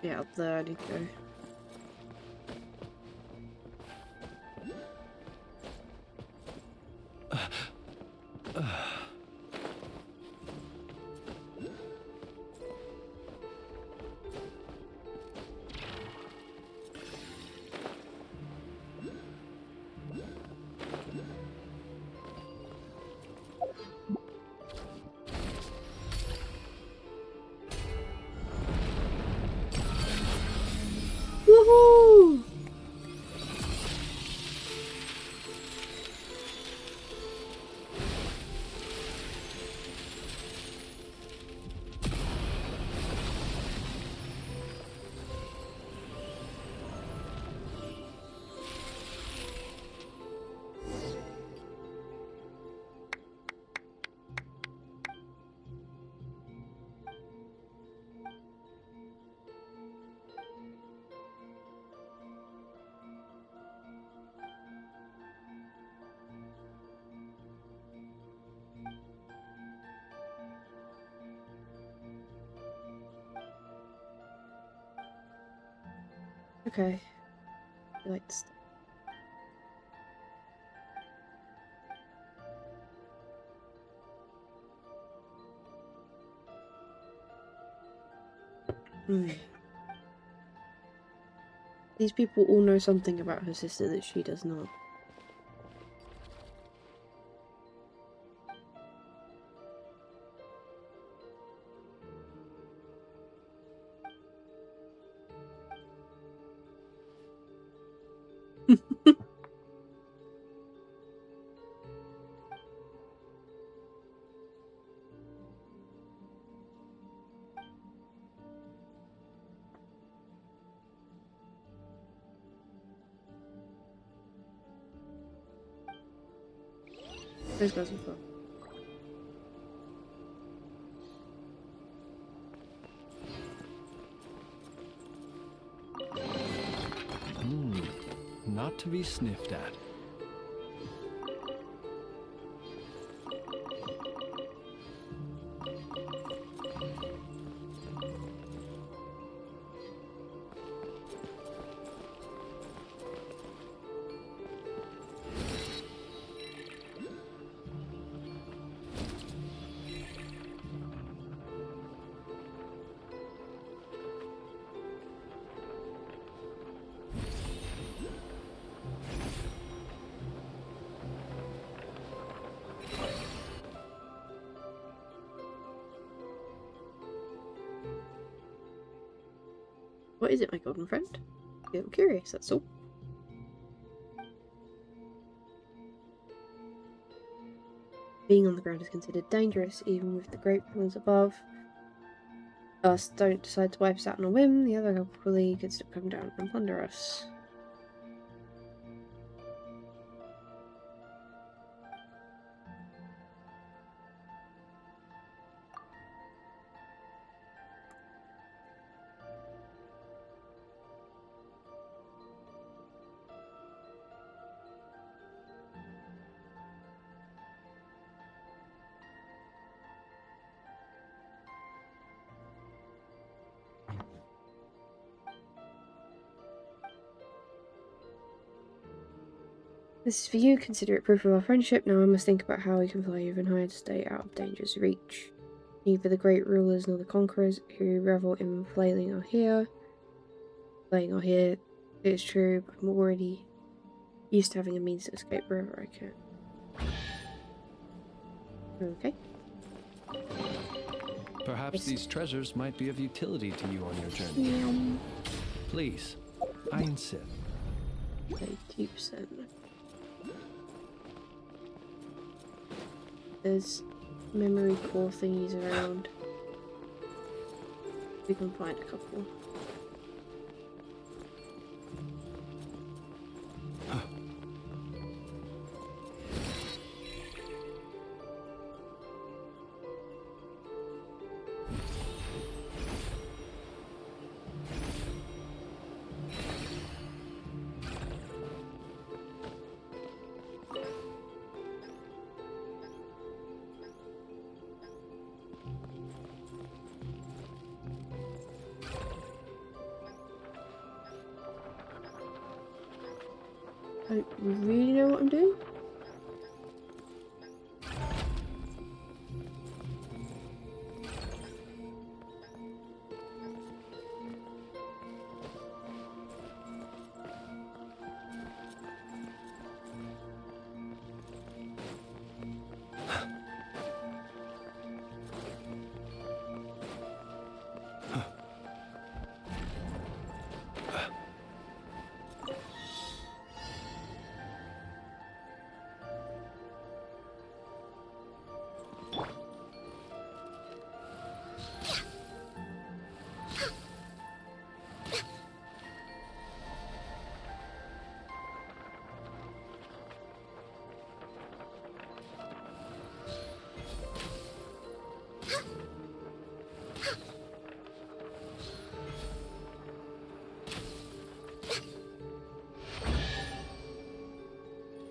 Yeah, up there I need to go. Woohoo! Okay. Lights. Hmm. These people all know something about her sister that she does not. Those guys are fun. Not to be sniffed at. What is it, my golden friend? I'm curious, that's all. Being on the ground is considered dangerous, even with the great pillars above. Us don't decide to wipe us out on a whim, the other probably could still come down and plunder us. This is for you, consider it proof of our friendship. Now I must think about how we can fly even higher to stay out of danger's reach. Neither the great rulers nor the conquerors who revel in flailing are here. Flaying are here, it is true, but I'm already used to having a means to escape wherever I can. Okay. Perhaps these treasures might be of utility to you on your journey. Please, I insist. They keep sending. There's memory core thingies around. We can find a couple. I don't really know what I'm doing.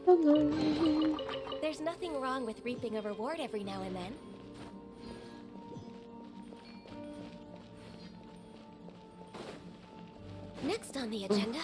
Hello. There's nothing wrong with reaping a reward every now and then. Next on the agenda.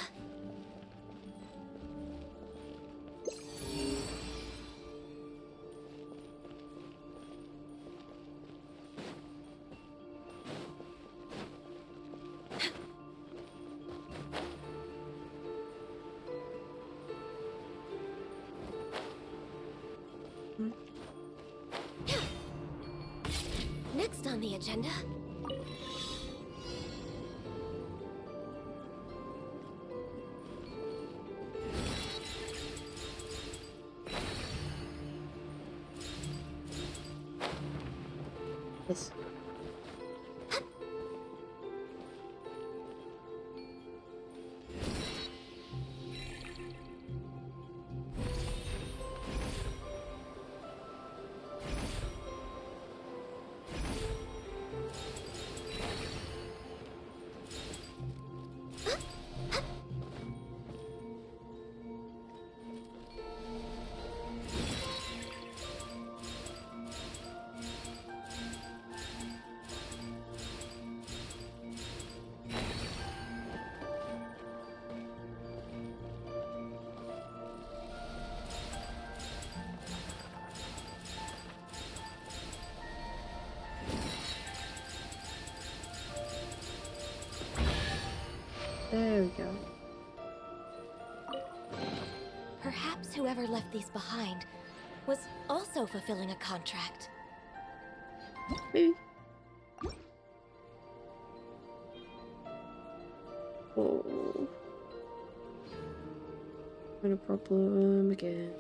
Next on the agenda. Yes. There we go. Perhaps whoever left these behind was also fulfilling a contract. Maybe. Oh. Got a problem again.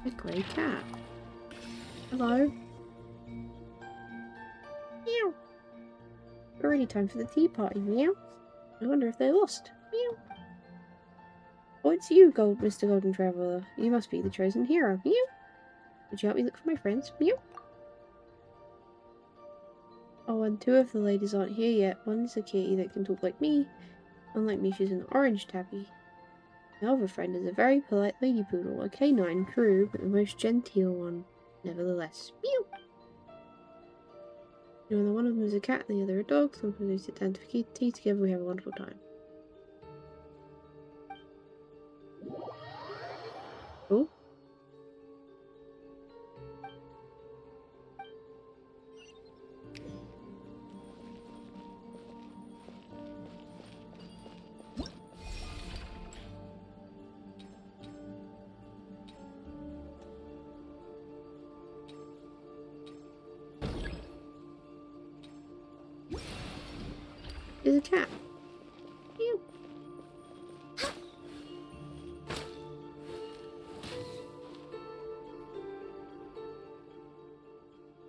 A grey cat. Hello. Meow. Already time for the tea party. Meow. I wonder if they're lost. Meow. Oh, it's you, Mr. Golden Traveler. You must be the chosen hero. Meow. Would you help me look for my friends? Meow. Oh, and two of the ladies aren't here yet. One's a kitty that can talk like me. Unlike me, she's an orange tabby. My other friend is a very polite lady poodle, a canine crew, but the most genteel one, nevertheless. Meow! You know, the one of them is a cat and the other a dog. Sometimes we sit down to tea together, we have a wonderful time. Oh? There's a cat. Meow.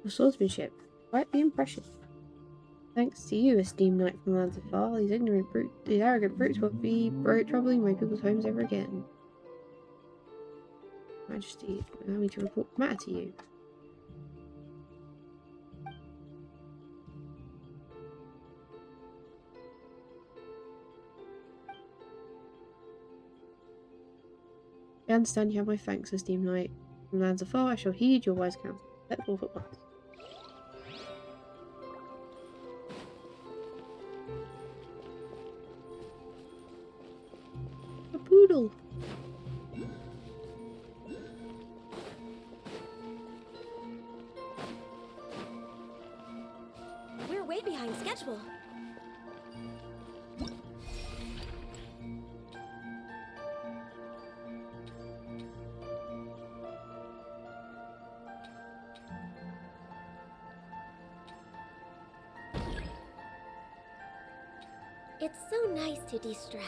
For swordsmanship, quite the impression. Thanks to you, esteemed knight from lands afar, these arrogant brutes won't be troubling my people's homes ever again. Majesty, allow me to report the matter to you. I understand you have my thanks, esteemed knight. From lands afar, I shall heed your wise counsel. Let forth at once. A poodle. We're way behind schedule. It's so nice to de-stress.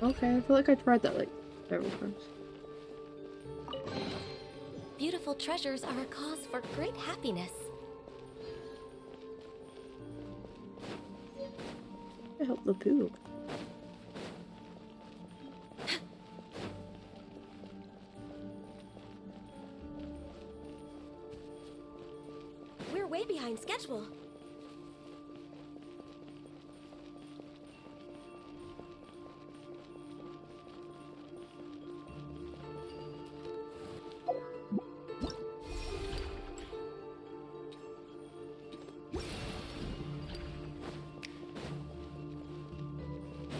Okay, I feel like I tried that like several times. Beautiful treasures are a cause for great happiness. I help the poodle. We're way behind schedule.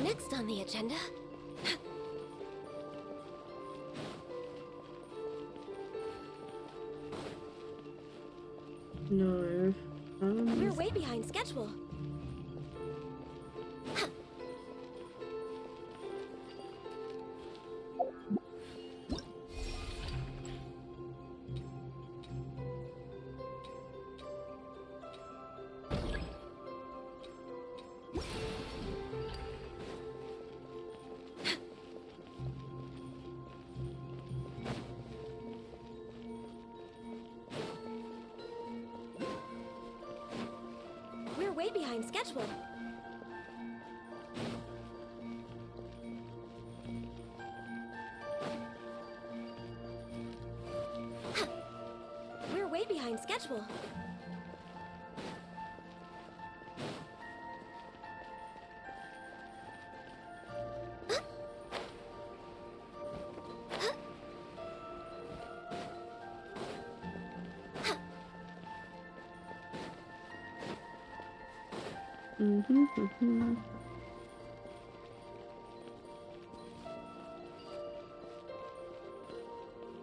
Next on the agenda. No. We're way behind schedule. We're way behind schedule. We're way behind schedule.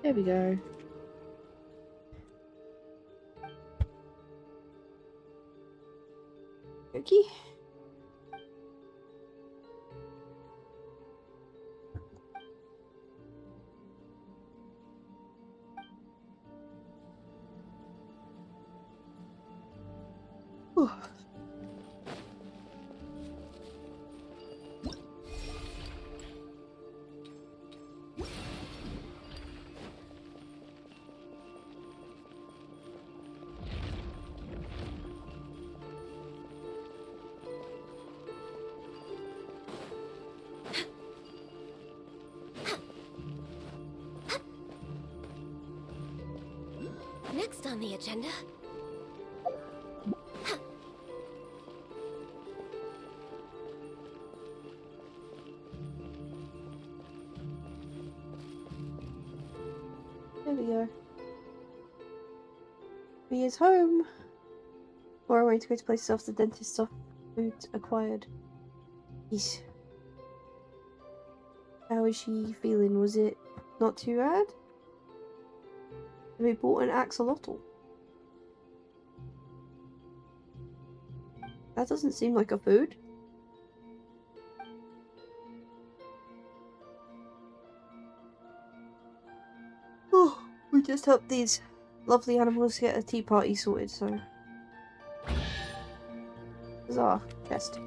There we go. Okay. Whew. Next on the agenda. There we go. He is home. Or way to go to place off the dentist stuff food acquired. He's. How is she feeling? Was it not too bad? We bought an axolotl. That doesn't seem like a food. Oh, we just helped these lovely animals get a tea party sorted, so. Bizarre. Chest.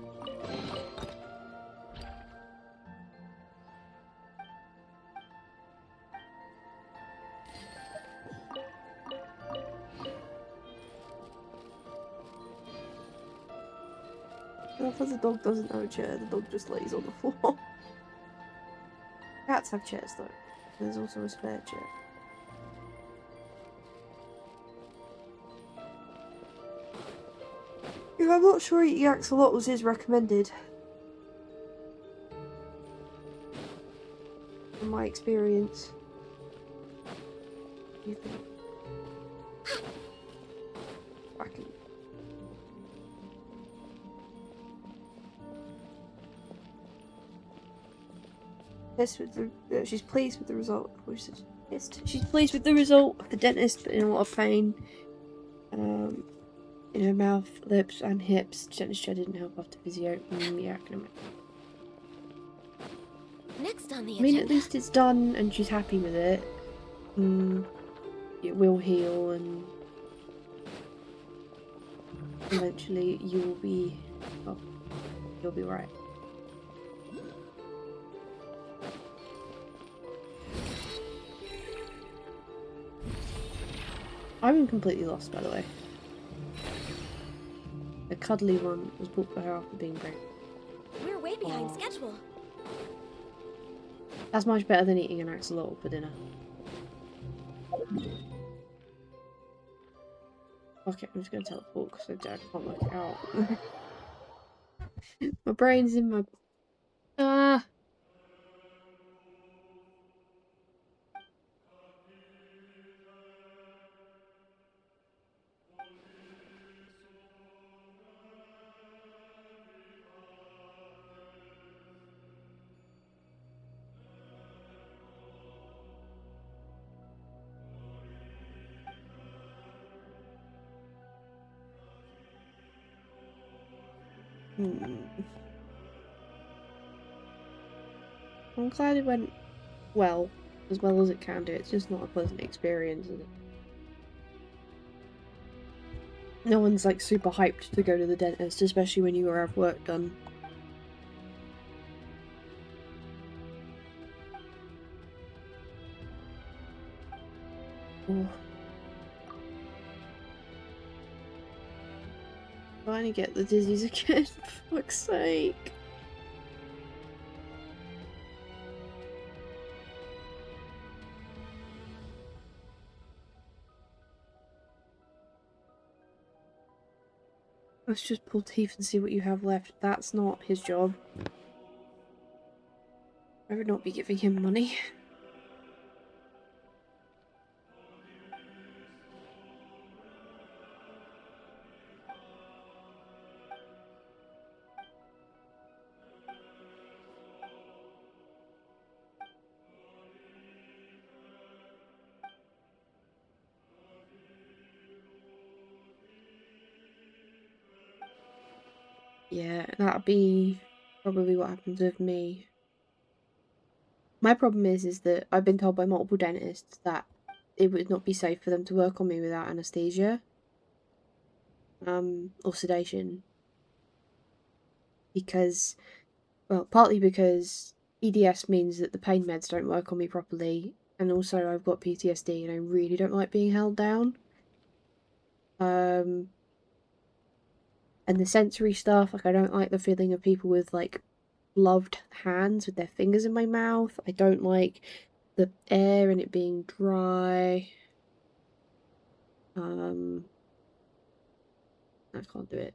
Well, because the dog doesn't have a chair, the dog just lays on the floor. Cats have chairs though. There's also a spare chair. Yeah, I'm not sure eating axolotls is recommended. From my experience. What do you think? Cracking. Yes, with the, she's pleased with the result. She's pleased with the result of the dentist, but in a lot of pain. In her mouth, lips, and hips. Dentist chair didn't help after physio. Yeah, I can imagine. Next on the I mean, agenda. at least it's done, and she's happy with it. It will heal, and eventually you will be. Oh, you'll be right. I'm completely lost, by the way. The cuddly one was bought for her after being pregnant. We're way behind Aw. schedule. That's much better than eating an axolotl for dinner. Okay, I'm just gonna teleport because I can't work it out. My brain's in my... Ah! I'm glad it went well as it can do. It's just not a pleasant experience, is it? No one's like super hyped to go to the dentist, especially when you have work done. Oh. Trying to get the dizzies again, for fuck's sake. Let's just pull teeth and see what you have left. That's not his job. I would not be giving him money. Yeah, that'd be probably what happens with me. My problem is that I've been told by multiple dentists that it would not be safe for them to work on me without anesthesia. Or sedation. Because, well, partly because EDS means that the pain meds don't work on me properly, and also I've got PTSD and I really don't like being held down. And the sensory stuff, like I don't like the feeling of people with like gloved hands with their fingers in my mouth. I don't like the air and it being dry. I can't do it.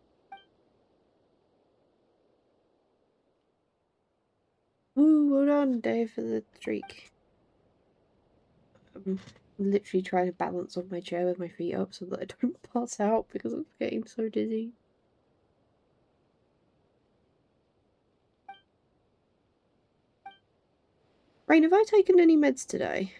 Woo, well done, Dave, for the streak. I'm literally trying to balance on my chair with my feet up so that I don't pass out because I'm getting so dizzy. Rain, have I taken any meds today?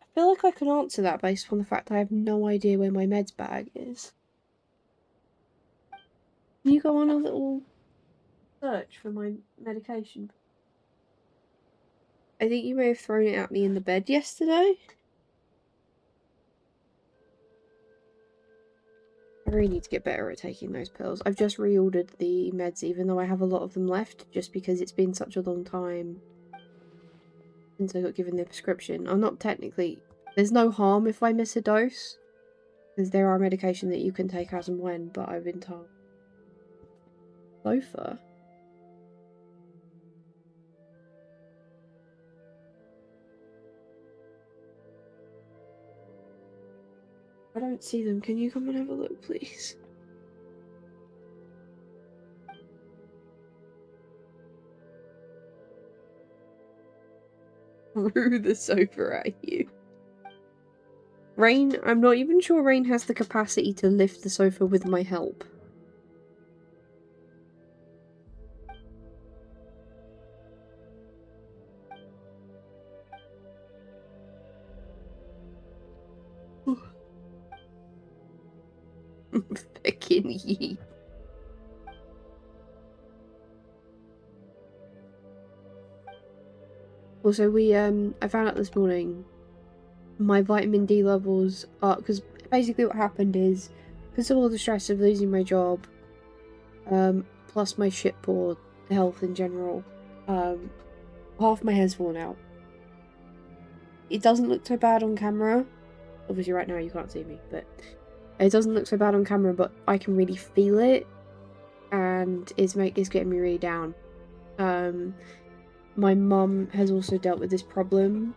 I feel like I can answer that based on the fact I have no idea where my meds bag is. Can you go on a little search for my medication? I think you may have thrown it at me in the bed yesterday. I really need to get better at taking those pills. I've just reordered the meds even though I have a lot of them left just because it's been such a long time since I got given the prescription. I'm not technically... There's no harm if I miss a dose. Because there are medication that you can take as and when, but I've been told. Sofa? I don't see them. Can you come and have a look, please? Threw the sofa at you. Rain, I'm not even sure Rain has the capacity to lift the sofa with my help. Fucking ye. Also, I found out this morning my vitamin D levels are, because basically what happened is, because of all the stress of losing my job, plus my shit poor health in general, half my hair's fallen out. It doesn't look so bad on camera. Obviously right now you can't see me, but it doesn't look so bad on camera, but I can really feel it, and it's getting me really down. My mum has also dealt with this problem.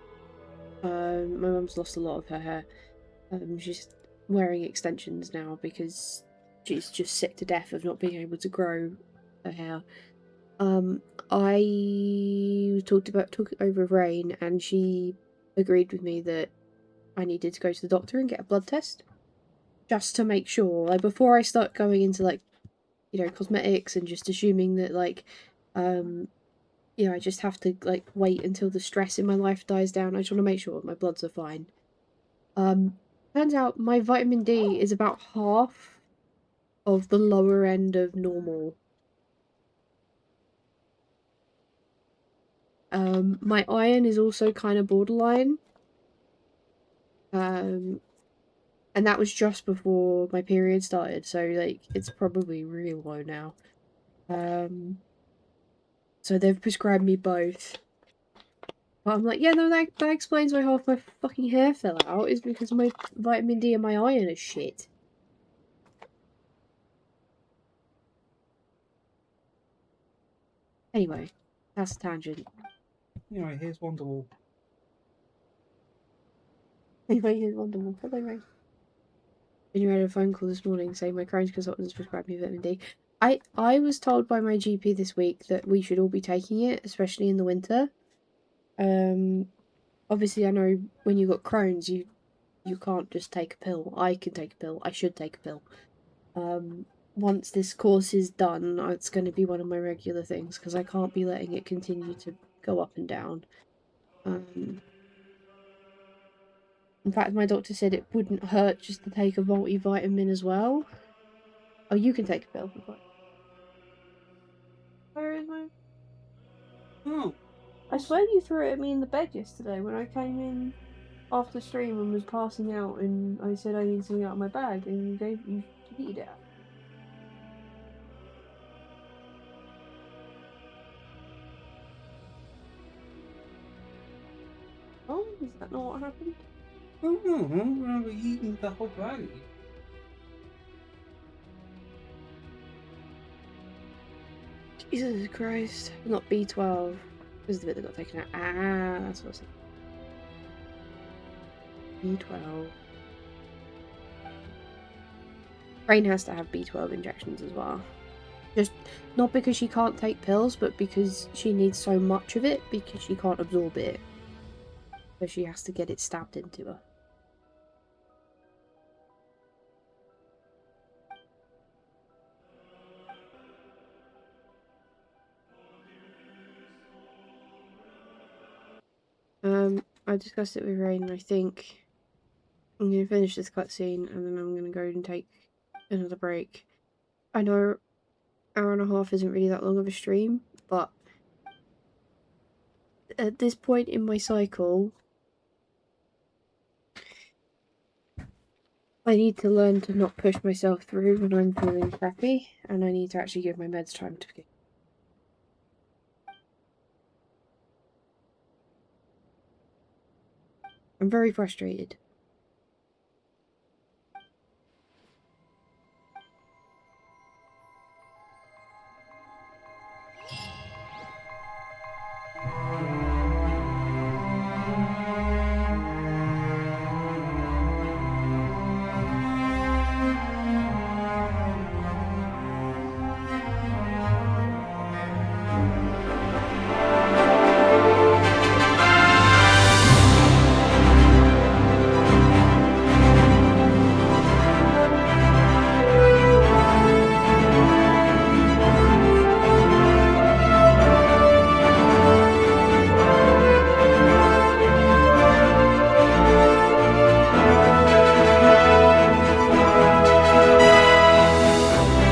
My mum's lost a lot of her hair. She's wearing extensions now because she's just sick to death of not being able to grow her hair. I talked over with Rain, and she agreed with me that I needed to go to the doctor and get a blood test, just to make sure, like, before I start going into, like, you know, cosmetics and just assuming that, like, you know, I just have to, like, wait until the stress in my life dies down. I just want to make sure my bloods are fine. Turns out my vitamin D is about half of the lower end of normal. My iron is also kind of borderline. And that was just before my period started, so, like, it's probably real low now. So they've prescribed me both. But I'm like, yeah, no, that explains why half my fucking hair fell out, is because my vitamin D and my iron is shit. Anyway, that's a tangent. Anyway, here's Wonderwall. Anyway, here's Wonderwall. Hello, Ray. When you had a phone call this morning saying my Crohn's consultant has prescribed me vitamin D. I was told by my GP this week that we should all be taking it, especially in the winter. Obviously I know when you got Crohn's, you can't just take a pill. I can take a pill. I should take a pill. Once this course is done, it's going to be one of my regular things, because I can't be letting it continue to go up and down. In fact, my doctor said it wouldn't hurt just to take a multivitamin as well. Oh, you can take a pill. Where is my... Oh, I swear you threw it at me in the bed yesterday when I came in after stream and was passing out, and I said I need something out of my bag, and you deleted it. Oh, is that not what happened? oh, I remember eating the whole bag. Jesus Christ. Not B12. This is the bit that got taken out. Ah, that's what I was saying. B12. Rain has to have B12 injections as well. Just not because she can't take pills, but because she needs so much of it because she can't absorb it. So she has to get it stabbed into her. I discussed it with Rain, and I think I'm going to finish this cutscene, and then I'm going to go and take another break. I know hour and a half isn't really that long of a stream, but at this point in my cycle, I need to learn to not push myself through when I'm feeling crappy, and I need to actually give my meds time to kick. I'm very frustrated.